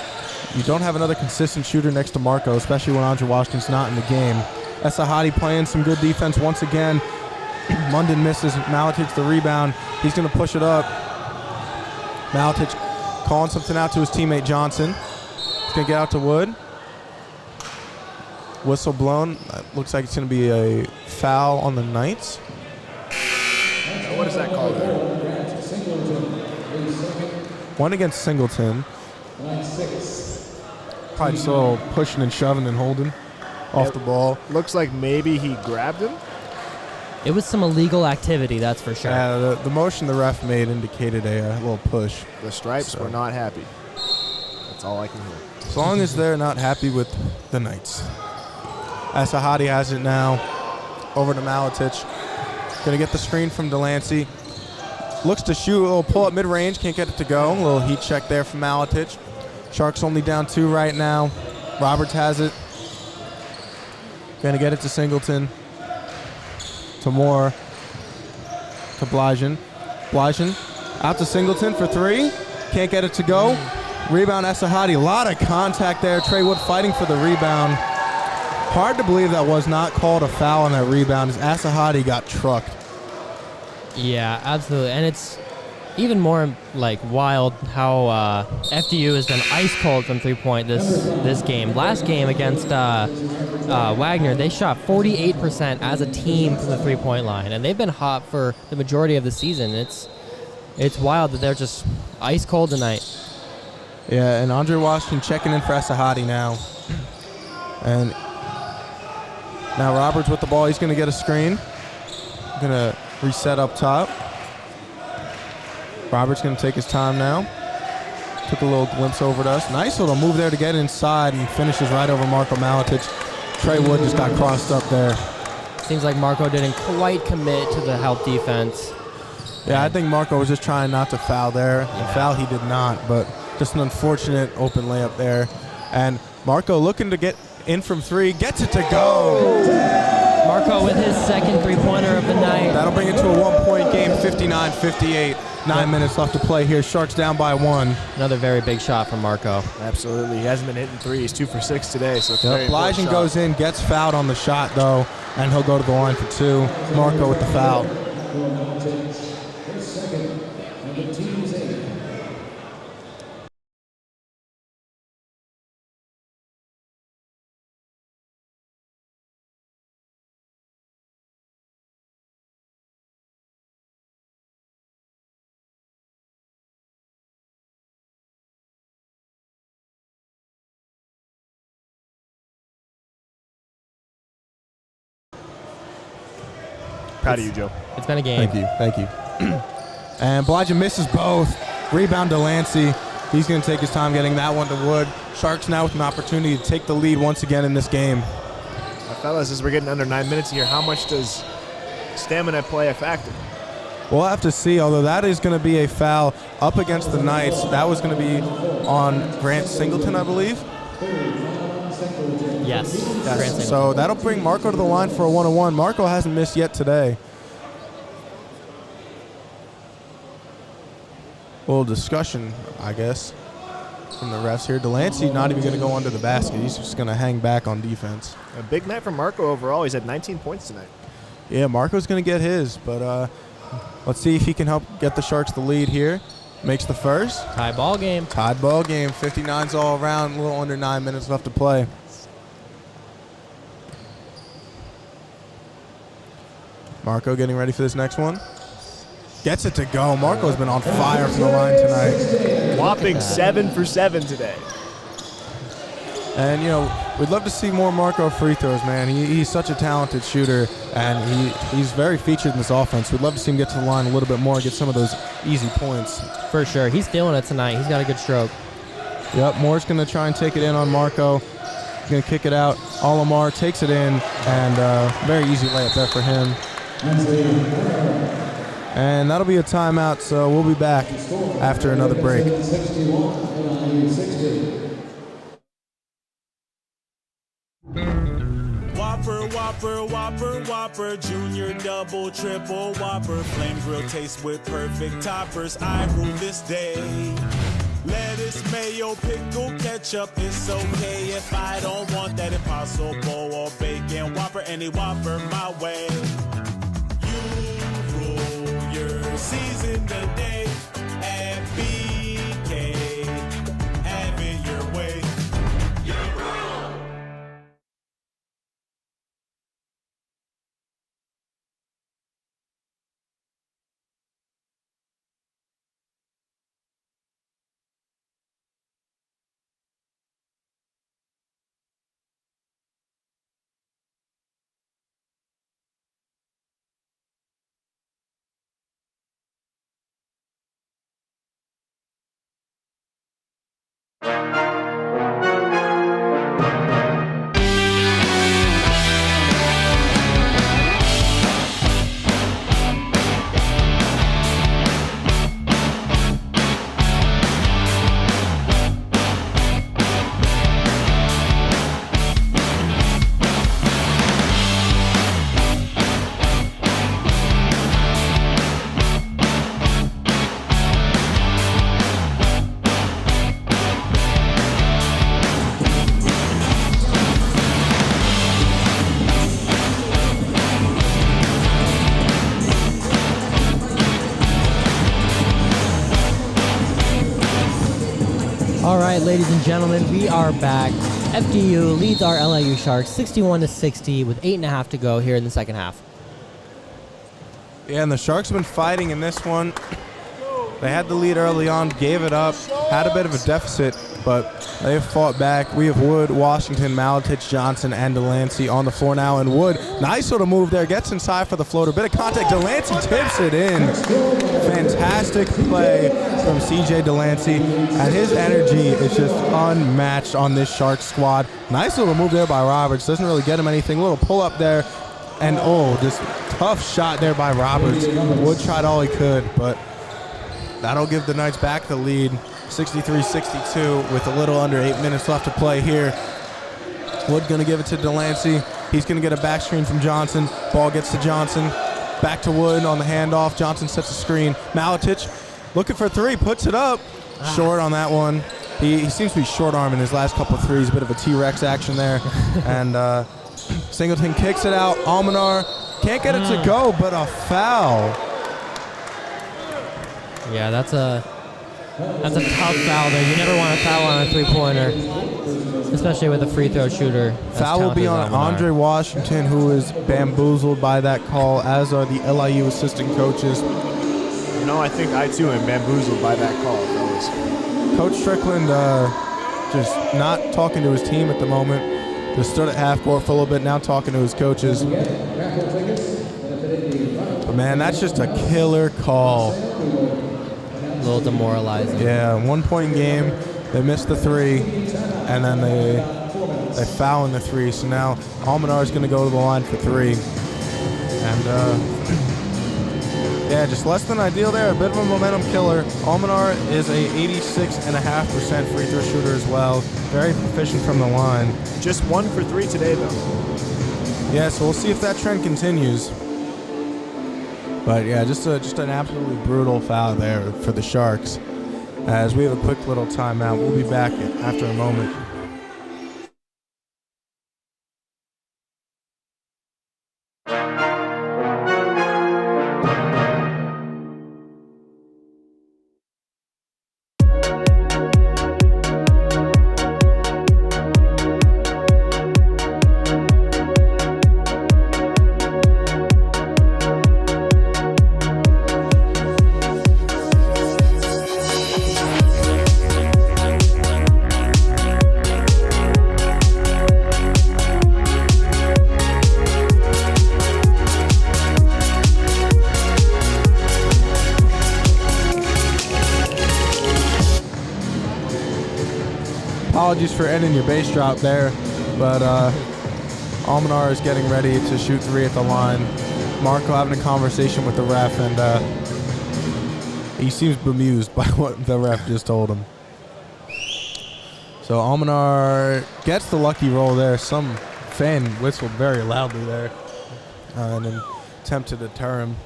you don't have another consistent shooter next to Marco, especially when Andre Washington's not in the game. Esahadi playing some good defense once again. Munden misses. Malatic the rebound. He's going to push it up. Malatic calling something out to his teammate Johnson. He's going to get out to Wood. Whistle blown. Looks like it's going to be a foul on the Knights. What is that called there? One against Singleton. Probably just a little pushing and shoving and holding off the ball. Looks like maybe he grabbed him. It was some illegal activity, that's for sure. The motion the ref made indicated a little push. The Stripes were not happy. That's all I can hear. As long as they're not happy with the Knights. Asahadi has it now. Over to Maletich. Going to get the screen from Delancey. Looks to shoot. A little pull up mid-range. Can't get it to go. A little heat check there from Maletich. Sharks only down 2 right now. Roberts has it. Going to get it to Singleton. To Moore. To Blajan. Blajan out to Singleton for 3. Can't get it to go. Rebound Asahadi. A lot of contact there. Trey Wood fighting for the rebound. Hard to believe that was not called a foul on that rebound as Asahadi got trucked. Yeah, absolutely. And it's even more like wild how FDU has been ice cold from 3-point this game. Last game against Wagner, they shot 48% as a team from the 3-point line, and they've been hot for the majority of the season. It's wild that they're just ice cold tonight. Yeah, and Andre Washington checking in for Asahadi now. And now Roberts with the ball. He's going to get a screen. Going to reset up top. Roberts going to take his time now. Took a little glimpse over to us. Nice little move there to get inside and finishes right over Marco Maletich. Trey Wood just got crossed up there. Seems like Marco didn't quite commit to the help defense. Yeah, I think Marco was just trying not to foul there. And foul he did not, but just an unfortunate open layup there. And Marco looking to get in from 3, gets it to go. Marco with his second 3-pointer of the night. That'll bring it to a 1-point game, 59-58. 9 minutes left to play here. Sharks down by 1. Another very big shot from Marco. Absolutely. He hasn't been hitting threes. 2 for 6 today, so it's very important Blajan shot. goes in, gets fouled on the shot, though, and he'll go to the line for 2. Marco with the foul. Proud of you, Joe. It's been a game. Thank you. And Blajan misses both. Rebound Delancey. He's going to take his time getting that one to Wood. Sharks now with an opportunity to take the lead once again in this game. Fellas, as we're getting under 9 minutes here, how much does stamina play a factor? We'll have to see, although that is going to be a foul up against the Knights. That was going to be on Grant Singleton, I believe. Yes. So that'll bring Marco to the line for a 1-on-1. Marco hasn't missed yet today. A little discussion, I guess, from the refs here. Delancey not even going to go under the basket. He's just going to hang back on defense. A big night for Marco overall. He's had 19 points tonight. Yeah, Marco's going to get his, but let's see if he can help get the Sharks the lead here. Makes the first. Tie ball game. Tied ball game. 59's all around. A little under 9 minutes left to play. Marco getting ready for this next one. Gets it to go. Marco's been on fire from the line tonight. Whopping 7 for 7 today. And, you know, we'd love to see more Marco free throws, man. He's such a talented shooter, and he's very featured in this offense. We'd love to see him get to the line a little bit more, get some of those easy points. For sure. He's feeling it tonight. He's got a good stroke. Yep, Moore's going to try and take it in on Marco. He's going to kick it out. Alamar takes it in, and very easy layup there for him. And that'll be a timeout, so we'll be back after another break. Whopper, Whopper, Whopper, Whopper, Junior, Double, Triple, Whopper, Flame Grill taste with perfect toppers. I rule this day. Lettuce, mayo, pickle, ketchup, it's okay if I don't want that Impossible or bacon Whopper, any Whopper my way. You rule your season today at BK. All right, ladies and gentlemen, we are back. FDU leads our LIU Sharks 61-60 with 8.5 to go here in the second half. Yeah, and the Sharks have been fighting in this one. They had the lead early on, gave it up, had a bit of a deficit, but they have fought back. We have Wood, Washington, Malatich, Johnson, and Delancey on the floor now. And Wood, nice little move there, gets inside for the floater. Bit of contact, Delancey tips it in. Fantastic play from CJ Delancey, and his energy is just unmatched on this Sharks squad. Nice little move there by Roberts, doesn't really get him anything. Little pull up there, and just tough shot there by Roberts. Wood tried all he could, but that'll give the Knights back the lead, 63-62, with a little under 8 minutes left to play here. Wood gonna give it to Delancey. He's gonna get a back screen from Johnson. Ball gets to Johnson. Back to Wood on the handoff. Johnson sets a screen. Malatich looking for three, puts it up. Short on that one. He seems to be short arming his last couple of threes. A bit of a T-Rex action there. And Singleton kicks it out. Almanar can't get it to go, but a foul. Yeah, that's a tough foul there. You never want to foul on a three-pointer, especially with a free throw shooter. Foul will be on Andre Washington, who is bamboozled by that call, as are the LIU assistant coaches. You know, I think I too am bamboozled by that call, fellas. Coach Strickland just not talking to his team at the moment. Just stood at half court for a little bit, now talking to his coaches. But man, that's just a killer call. A little demoralizing. Yeah, 1 point game. They missed the three, and then they foul in the three. So now Almanar is going to go to the line for three. And yeah, just less than ideal there. A bit of a momentum killer. Almanar is a 86.5% free throw shooter as well. Very proficient from the line. Just 1 for 3 today, though. Yeah, so we'll see if that trend continues. But yeah, just an absolutely brutal foul there for the Sharks. As we have a quick little timeout, we'll be back after a moment. Apologies for ending your bass drop there, but Almanar is getting ready to shoot three at the line. Marco having a conversation with the ref, and he seems bemused by what the ref just told him. So Almanar gets the lucky roll there. Some fan whistled very loudly there in an attempt to deter him.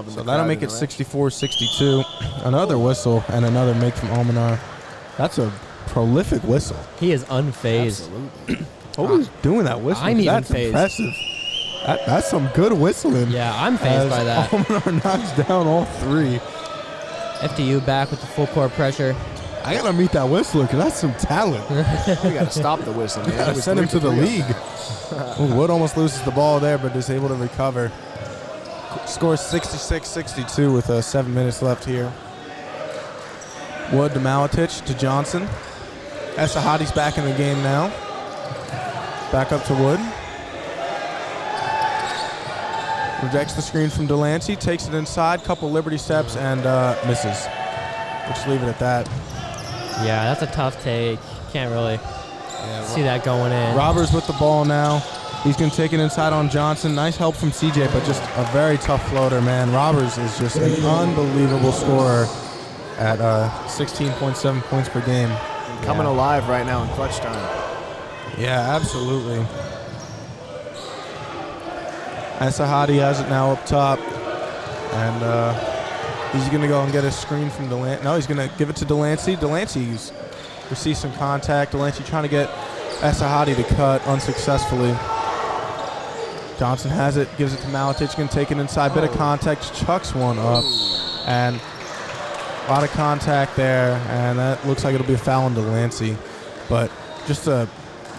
So that'll make it 64-62. Another whistle and another make from Almanar. That's a prolific whistle. He is unfazed. Who's doing that whistle? I'm even That's fazed. impressive. That's some good whistling. Yeah, I'm fazed by that. Almanar knocks down all three. FDU back with the full court pressure. I gotta meet that whistler because that's some talent. We got to stop the whistle, man. Gotta send him to the league. Ooh, Wood almost loses the ball there, but is able to recover. Scores 66-62 with 7 minutes left here. Wood to Malatich to Johnson. Esahadi's back in the game now. Back up to Wood. Rejects the screen from Delancey. Takes it inside. Couple liberty steps and misses. We'll just leave it at that. Yeah, that's a tough take. Can't really see that going in. Roberts with the ball now. He's going to take it inside on Johnson. Nice help from CJ, but just a very tough floater, man. Roberts is just an unbelievable scorer at 16.7 points per game. And coming alive right now in clutch time. Yeah, absolutely. And Sahadi has it now up top. And he's going to go and get a screen from Delancey. No, he's going to give it to Delancey. Delancey's received some contact. Delancey trying to get Sahadi to cut unsuccessfully. Johnson has it, gives it to Malatic. Going to take it inside. Bit of contact, chucks one up. And a lot of contact there. And that looks like it'll be a foul on Delancey. But just a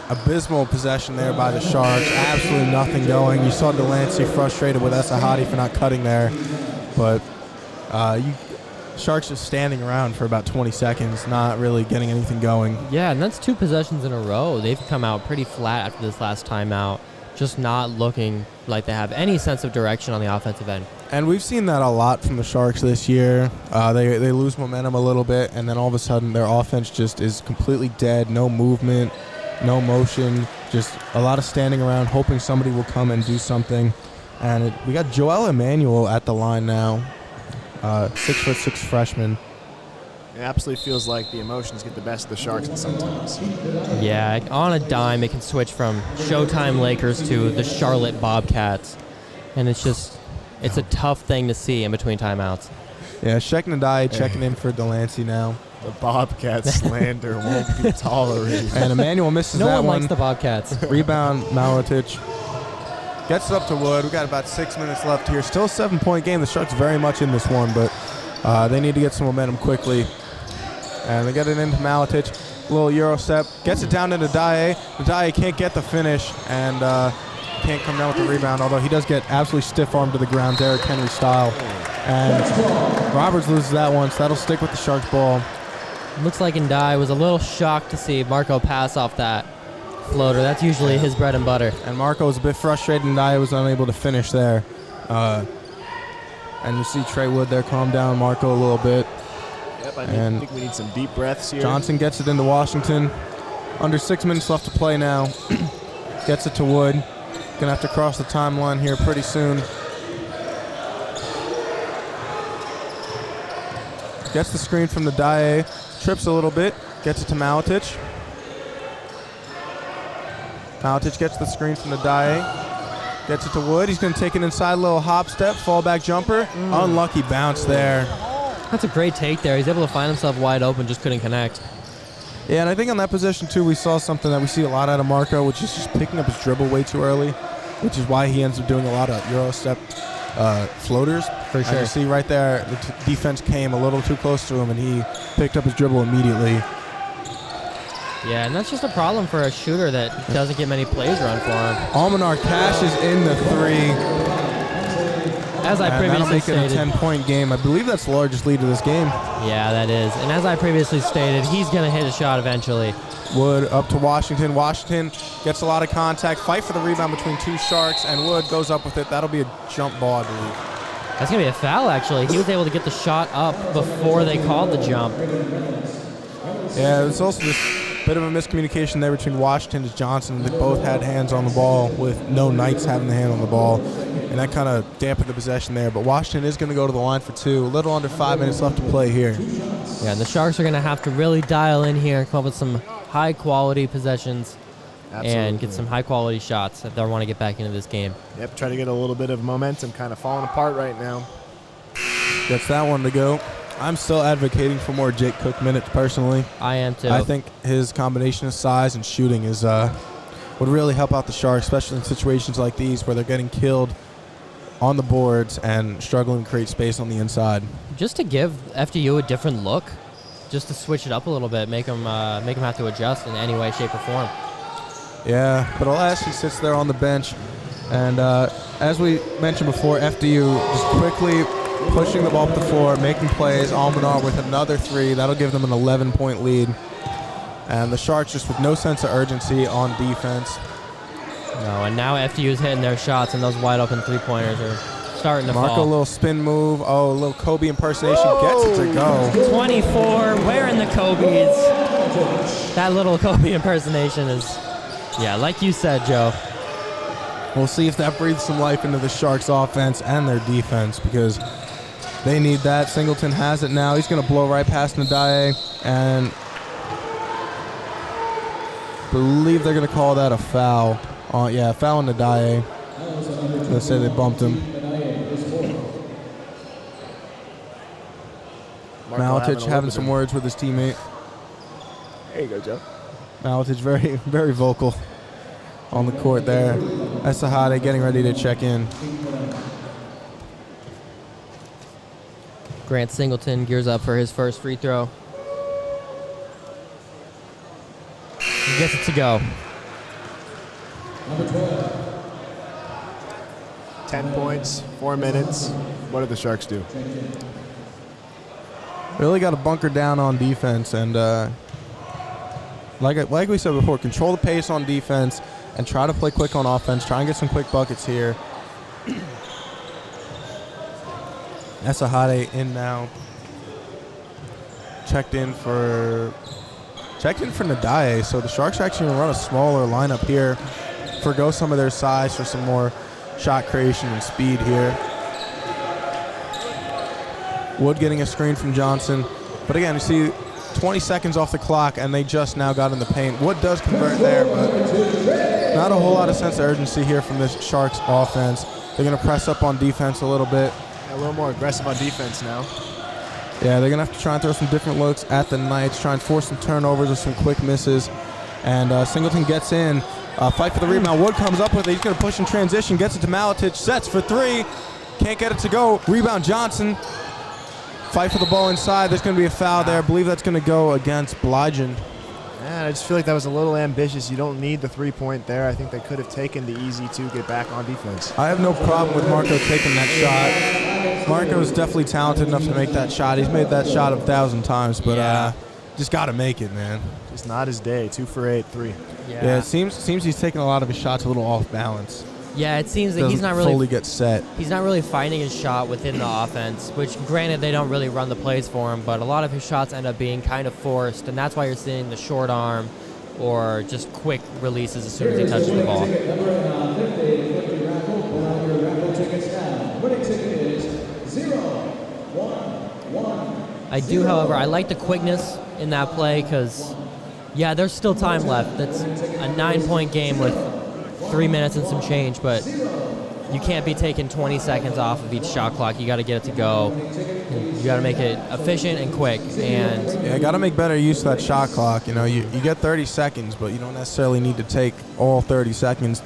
abysmal possession there by the Sharks. Absolutely nothing going. You saw Delancey frustrated with Sahadi for not cutting there. But Sharks just standing around for about 20 seconds, not really getting anything going. Yeah, and that's 2 possessions in a row. They've come out pretty flat after this last timeout, just not looking like they have any sense of direction on the offensive end. And we've seen that a lot from the Sharks this year. They lose momentum a little bit, and then all of a sudden their offense just is completely dead. No movement, no motion, just a lot of standing around, hoping somebody will come and do something. And we got Joel Emmanuel at the line now. 6'6" freshman. It absolutely feels like the emotions get the best of the Sharks sometimes. Yeah, on a dime, it can switch from Showtime Lakers to the Charlotte Bobcats. And it's a tough thing to see in between timeouts. Yeah, Sheikh Ndai checking in for Delancey now. The Bobcat slander won't be tolerated. And Emmanuel misses that one. No one likes the Bobcats. Rebound, Malatic. Gets it up to Wood. We got about 6 minutes left here. Still a 7-point game. The Sharks very much in this one, but they need to get some momentum quickly. And they get it into Malatic. Little Euro step. Gets it down into Daye. Daye can't get the finish and can't come down with the rebound, although he does get absolutely stiff-armed to the ground, Derrick Henry style. And Roberts loses that one, so that'll stick with the Sharks ball. Looks like Ndai was a little shocked to see Marco pass off that floater. That's usually his bread and butter. And Marco was a bit frustrated, and Ndai was unable to finish there. And you see Trey Wood there calm down Marco a little bit. Yep, I think we need some deep breaths here. Johnson gets it into Washington. Under 6 minutes left to play now. Gets it to Wood. Gonna have to cross the timeline here pretty soon. Gets the screen from the Daye. Trips a little bit. Gets it to Malatic. Malatic gets the screen from the Daye. Gets it to Wood. He's going to take it inside, little hop step, fallback jumper. Unlucky bounce there. That's a great take there. He's able to find himself wide open, just couldn't connect. Yeah, and I think on that possession, too, we saw something that we see a lot out of Marco, which is just picking up his dribble way too early, which is why he ends up doing a lot of Euro step floaters. For sure. And you see right there, the defense came a little too close to him, and he picked up his dribble immediately. Yeah, and that's just a problem for a shooter that doesn't get many plays run for him. Almanar cashes in the three. As I That'll previously make it stated. a 10-point game. I believe that's the largest lead of this game. Yeah, that is. And as I previously stated, he's going to hit a shot eventually. Wood up to Washington. Washington gets a lot of contact. Fight for the rebound between two Sharks, and Wood goes up with it. That'll be a jump ball, I believe. That's going to be a foul, actually. He was able to get the shot up before they called the jump. Yeah, it's also this bit of a miscommunication there between Washington and Johnson. They both had hands on the ball with no Knights having the hand on the ball, and that kind of dampened the possession there. But Washington is going to go to the line for two. A little under 5 minutes left to play here. Yeah, and the Sharks are going to have to really dial in here and come up with some high-quality possessions. Absolutely. And get some high-quality shots if they want to get back into this game. Yep, try to get a little bit of momentum, kind of falling apart right now. Gets that one to go. I'm still advocating for more Jake Cook minutes personally. I am too. I think his combination of size and shooting is would really help out the Sharks, especially in situations like these where they're getting killed on the boards and struggling to create space on the inside. Just to give FDU a different look, just to switch it up a little bit, make them have to adjust in any way, shape, or form. Yeah, but alas, he sits there on the bench. And as we mentioned before, FDU just quickly pushing the ball up the floor, making plays. Almanar with another three. That'll give them an 11-point lead. And the Sharks just with no sense of urgency on defense. No, and now FDU is hitting their shots, and those wide open three-pointers are starting to Marco, a fall. little spin move. Oh, a little Kobe impersonation. Gets it to go. 24, wearing the Kobe's. That little Kobe impersonation is, yeah, like you said, Joe. We'll see if that breathes some life into the Sharks' offense and their defense because they need that. Singleton has it now. He's going to blow right past Nadaye, and believe they're going to call that a foul. Yeah, foul on Nadaye. They say they bumped him. Malatic having some words with his teammate. There you go, Joe. Malatic very, very vocal on the court there. Esahade getting ready to check in. Grant Singleton gears up for his first free throw. He gets it to go. 10 points, 4 minutes. What did the Sharks do? Really got to bunker down on defense and, like we said before, control the pace on defense and try to play quick on offense. Try and get some quick buckets here. Esahade in now. Checked in for Nadaye. So the Sharks are actually going to run a smaller lineup here. Forgo some of their size for some more shot creation and speed here. Wood getting a screen from Johnson. But again, you see 20 seconds off the clock, and they just now got in the paint. Wood does convert there, but not a whole lot of sense of urgency here from this Sharks offense. They're going to press up on defense a little bit. A little more aggressive on defense now. Yeah, they're going to have to try and throw some different looks at the Knights, try and force some turnovers or some quick misses. And Singleton gets in. Fight for the rebound. Wood comes up with it. He's going to push in transition, gets it to Malatic, sets for three. Can't get it to go. Rebound Johnson. Fight for the ball inside. There's going to be a foul there. I believe that's going to go against Blygen. Yeah, I just feel like that was a little ambitious. You don't need the 3-point there. I think they could have taken the easy 2, get back on defense. I have no problem with Marco taking that shot. Marco is definitely talented enough to make that shot. He's made that shot 1,000 times, but just got to make it, man. Just not his day. 2 for 8, 3. Yeah, it seems he's taking a lot of his shots a little off balance. Yeah, it seems that he's not fully really get set. He's not really finding his shot within the offense, which granted they don't really run the plays for him, but a lot of his shots end up being kind of forced, and that's why you're seeing the short arm or just quick releases as soon as he touches the ball. I do, however, I like the quickness in that play because, yeah, there's still time left. That's a 9-point game with 3 minutes and some change, but you can't be taking 20 seconds off of each shot clock. You got to get it to go. You got to make it efficient and quick. And yeah, got to make better use of that shot clock. You know, you get 30 seconds, but you don't necessarily need to take all 30 seconds.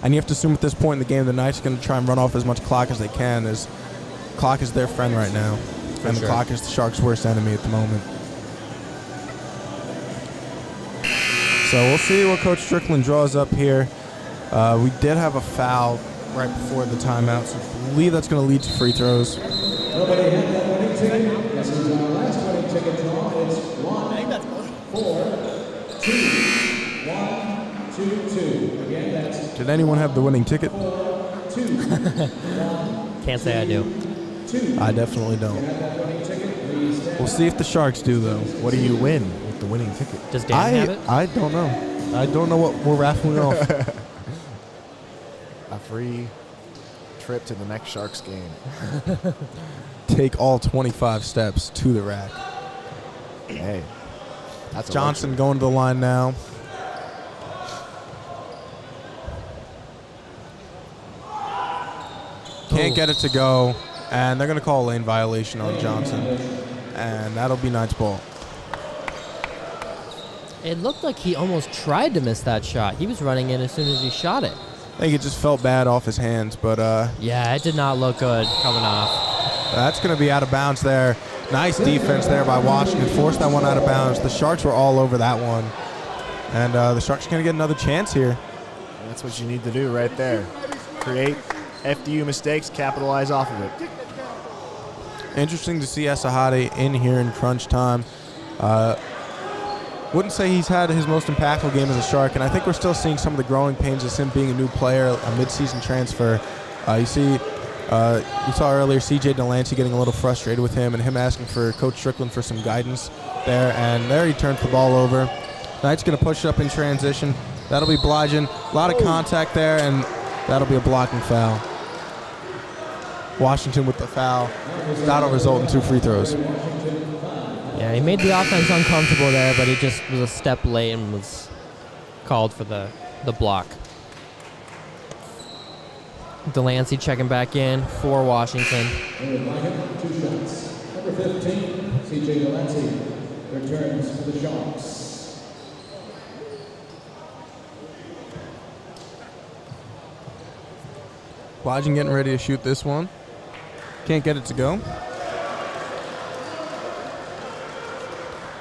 And you have to assume at this point in the game, the Knights are going to try and run off as much clock as they can, as clock is their friend right now. And the clock is the Sharks' worst enemy at the moment. So we'll see what Coach Strickland draws up here. We did have a foul right before the timeout, so I believe that's going to lead to free throws. Nobody had that winning ticket. This is our last winning ticket draw. It's 1, 4, 2, 1, 2, 2. Again, that's Did anyone have the winning ticket? 2, 1, can't say I do. 2. I definitely don't. We'll see if the Sharks do, though. What do you win with the winning ticket? Does Dan have it? I don't know. I don't know what we're raffling off. A free trip to the next Sharks game. Take all 25 steps to the rack. Hey, that's a Johnson luxury. going to the line now. Can't get it to go, and they're going to call a lane violation on Johnson, and that'll be Knights ball. It looked like he almost tried to miss that shot. He was running in as soon as he shot it. I think it just felt bad off his hands, but Yeah, it did not look good coming off. that's going to be out of bounds there. Nice defense there by Washington. Forced that one out of bounds. The Sharks were all over that one, and the Sharks are going to get another chance here. That's what you need to do right there. Create FDU mistakes, capitalize off of it. Interesting to see Esahade in here in crunch time. Wouldn't say he's had his most impactful game as a Shark, and I think we're still seeing some of the growing pains of him being a new player, a midseason transfer. You see You saw earlier CJ Delancey getting a little frustrated with him and him asking for Coach Strickland for some guidance there. And there he turns the ball over. Knight's going to push it up in transition. That'll be Blygen. A lot of contact there, and that'll be a blocking foul. Washington with the foul. That'll result in 2 free throws. Yeah, he made the offense uncomfortable there, but he just was a step late and was called for the block. Delancey checking back in for Washington. 2 shots. Number 15, CJ Delancey, returns for the Sharks. Blygen getting ready to shoot this one. Can't get it to go.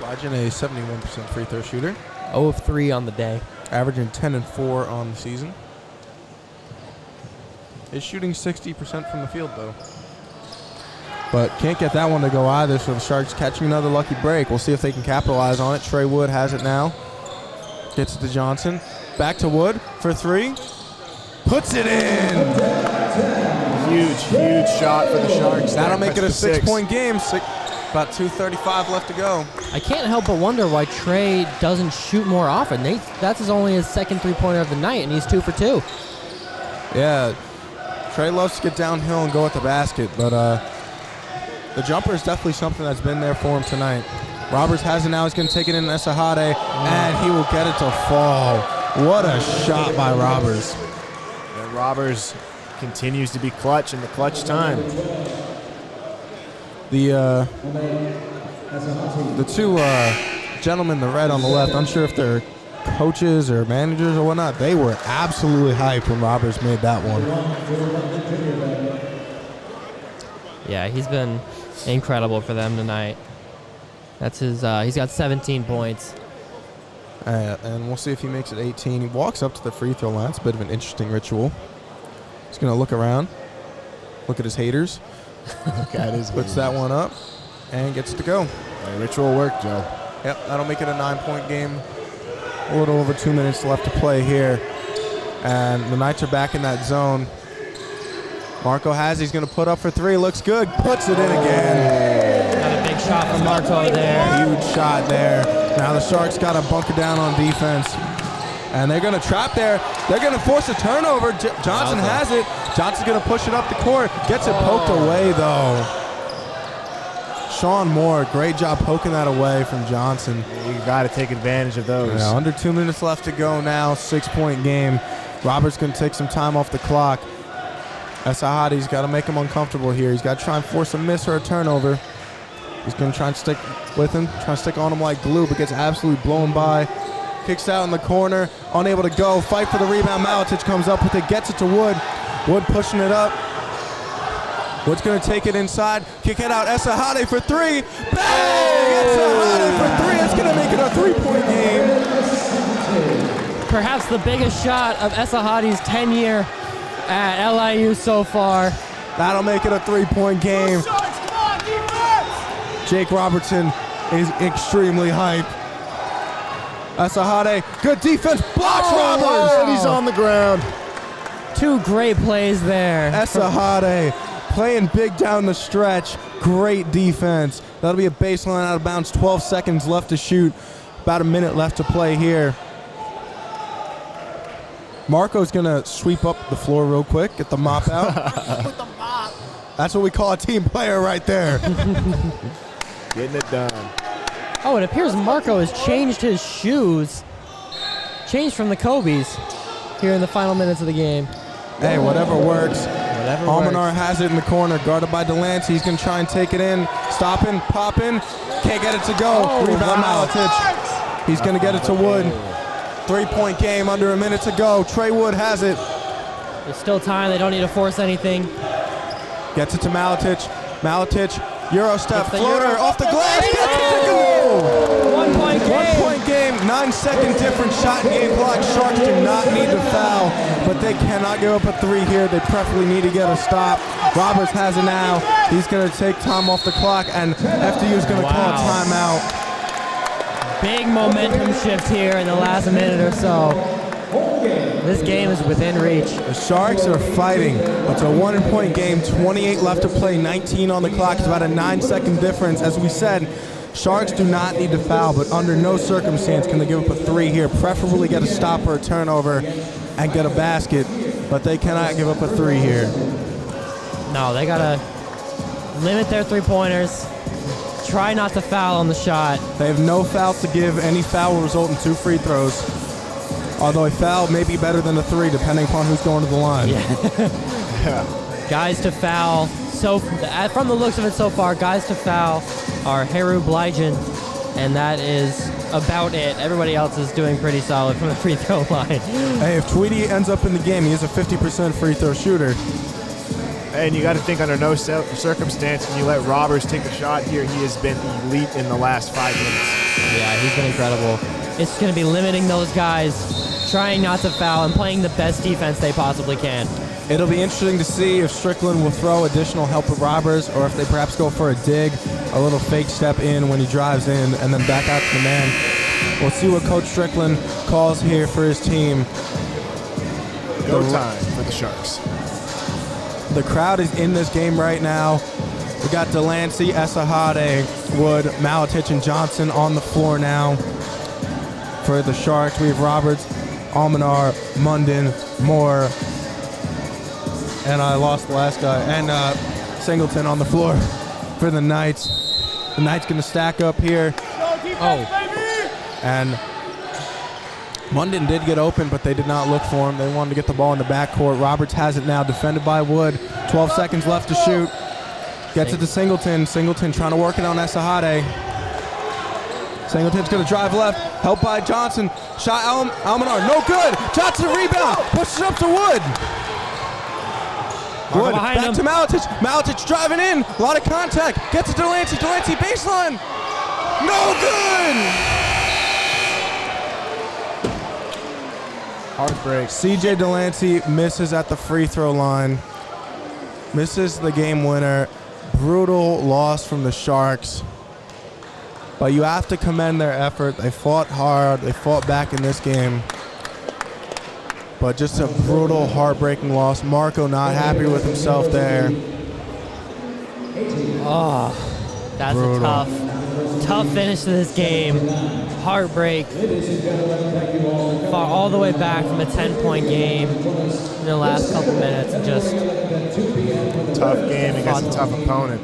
Blygen, a 71% free throw shooter. 0 of 3 on the day. Averaging 10 and 4 on the season. Is shooting 60% from the field, though. But can't get that one to go either, so the Sharks catching another lucky break. We'll see if they can capitalize on it. Trey Wood has it now. Gets it to Johnson. Back to Wood for 3. Puts it in! Huge shot for the Sharks. That'll make it a 6-point game. About 2:35 left to go. I can't help but wonder why Trey doesn't shoot more often. That's only his second three-pointer of the night, and he's 2 for 2. Yeah, Trey loves to get downhill and go at the basket, but the jumper is definitely something that's been there for him tonight. Roberts has it now. He's going to take it in Esahade, and he will get it to fall. What a shot by Roberts. And Roberts continues to be clutch in the clutch time. The two gentlemen in the red on the left, I'm sure if they're coaches or managers or whatnot, they were absolutely hyped when Roberts made that one. Yeah, he's been incredible for them tonight. That's his. He's got 17 points. And we'll see if he makes it 18. He walks up to the free throw line. It's a bit of an interesting ritual. He's going to look around, look at his haters. Puts that one up and gets it to go. Ritual work, Joe. Yep, that'll make it a 9-point game. A little over 2 minutes left to play here. And the Knights are back in that zone. Marco has it. He's going to put up for 3. Looks good. Puts it in again. Another big shot from Marco there. Huge shot there. Now the Sharks got to bunker down on defense. And they're going to trap there. They're going to force a turnover. Johnson has it. Johnson's going to push it up the court. Gets it poked away, though. Sean Moore, great job poking that away from Johnson. You got to take advantage of those. Yeah, under 2 minutes left to go now. 6-point game. Roberts going to take some time off the clock. Esahade's got to make him uncomfortable here. He's got to try and force a miss or a turnover. He's going to try and stick with him, try and stick on him like glue, but gets absolutely blown by. Kicks out in the corner, unable to go. Fight for the rebound. Malatic comes up with it, gets it to Wood. Wood pushing it up. Wood's going to take it inside, kick it out. Esahade for 3. Bang! Esahade for 3. It's going to make it a 3-point game. Perhaps the biggest shot of Esahade's tenure at LIU so far. That'll make it a 3-point game. Jake Robertson is extremely hyped. Esahade, good defense, blocks Roberts. And he's on the ground. 2 great plays there. Esahade playing big down the stretch. Great defense. That'll be a baseline out of bounds. 12 seconds left to shoot. About a minute left to play here. Marco's going to sweep up the floor real quick, get the mop out. That's what we call a team player right there. Getting it done. Oh, it appears Marco has changed his shoes. Changed from the Kobe's here in the final minutes of the game. Hey, whatever works. Whatever Almanar works. has it in the corner, guarded by Delancey. He's going to try and take it in. Stopping, popping. Can't get it to go. Oh, Rebound wow. Malatic. He's going to get it to Wood. 3-point game, under a minute to go. Trey Wood has it. There's still time. They don't need to force anything. Gets it to Malatic. Malatic, Euro step, It's the floater, Euro. off the glass. Gets it to go. 1-point game. 1-point game, 9-second difference, shot and game clock. Sharks do not need to foul, but they cannot give up a 3 here. They preferably need to get a stop. Roberts has it now. He's going to take time off the clock, and FDU is going to call a timeout. Big momentum shift here in the last minute or so. This game is within reach. The Sharks are fighting. It's a 1-point game, 28 left to play, 19 on the clock. It's about a 9-second difference. As we said, Sharks do not need to foul, but under no circumstance can they give up a 3 here. Preferably get a stop or a turnover and get a basket, but they cannot give up a 3 here. No, they gotta limit their 3-pointers. Try not to foul on the shot. They have no fouls to give. Any foul will result in 2 free throws. Although a foul may be better than a 3, depending upon who's going to the line. Yeah. Guys to foul. So from the looks of it so far, guys to foul are Haru Blygen, and that is about it. Everybody else is doing pretty solid from the free throw line. Hey, if Tweedy ends up in the game, he is a 50% free throw shooter. And you got to think under no circumstance when you let Roberts take the shot here, he has been elite in the last 5 minutes. Yeah, he's been incredible. It's going to be limiting those guys, trying not to foul, and playing the best defense they possibly can. It'll be interesting to see if Strickland will throw additional help with Roberts, or if they perhaps go for a dig, a little fake step in when he drives in, and then back out to the man. We'll see what Coach Strickland calls here for his team. Go time for the Sharks. The crowd is in this game right now. We got Delancey, Esahade, Wood, Maletich, and Johnson on the floor now. For the Sharks, we have Roberts, Almanar, Munden, Moore, and I lost the last guy, and Singleton on the floor for the Knights. The Knights going to stack up here. And Munden did get open, but they did not look for him. They wanted to get the ball in the backcourt. Roberts has it now, defended by Wood. 12 seconds left to shoot. Gets it to Singleton. Singleton trying to work it on Esahade. Singleton's going to drive left. Helped by Johnson. Shot Almanar. No good. Johnson rebound. Pushes up to Wood. Wood back to Maletich. Maletich driving in. A lot of contact. Gets it to Delancey. Delancey baseline. No good. Heartbreak. CJ Delancey misses at the free throw line. Misses the game winner. Brutal loss from the Sharks. But you have to commend their effort. They fought hard. They fought back in this game. But just a brutal, heartbreaking loss. Marco not happy with himself there. Oh, that's Brutal. a tough finish to this game. Heartbreak. Far all the way back from a 10-point game in the last couple minutes. And just Tough game against a tough opponent.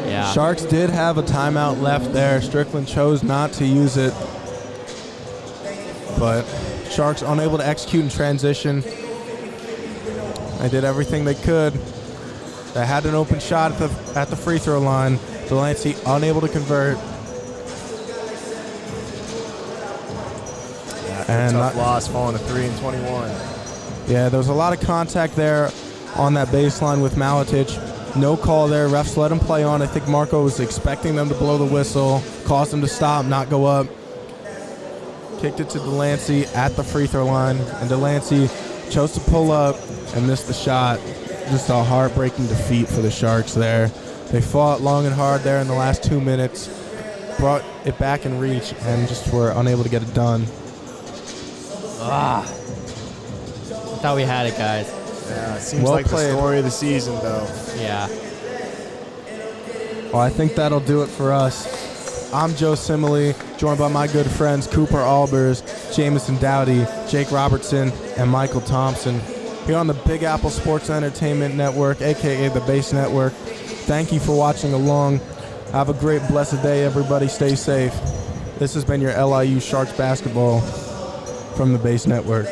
yeah. Sharks did have a timeout left there. Strickland chose not to use it. But Sharks unable to execute in transition. They did everything they could. They had an open shot at the free throw line. Delancey unable to convert. And tough loss, falling to 3 and 21. Yeah, there was a lot of contact there on that baseline with Maletich. No call there. Refs let him play on. I think Marco was expecting them to blow the whistle, caused them to stop, not go up. Kicked it to Delancey at the free throw line, and Delancey chose to pull up and missed the shot. Just a heartbreaking defeat for the Sharks there. They fought long and hard there in the last 2 minutes, brought it back in reach, and just were unable to get it done. I thought we had it, guys. Yeah, it seems Well like played. the story of the season, though. Yeah. Well, I think that'll do it for us. I'm Joe Simile, joined by my good friends Cooper Albers, Jamison Dowdy, Jake Robertson, and Michael Thompson. Here on the Big Apple Sports Entertainment Network, a.k.a. the Base Network. Thank you for watching along. Have a great, blessed day, everybody. Stay safe. This has been your LIU Sharks basketball from the Base Network.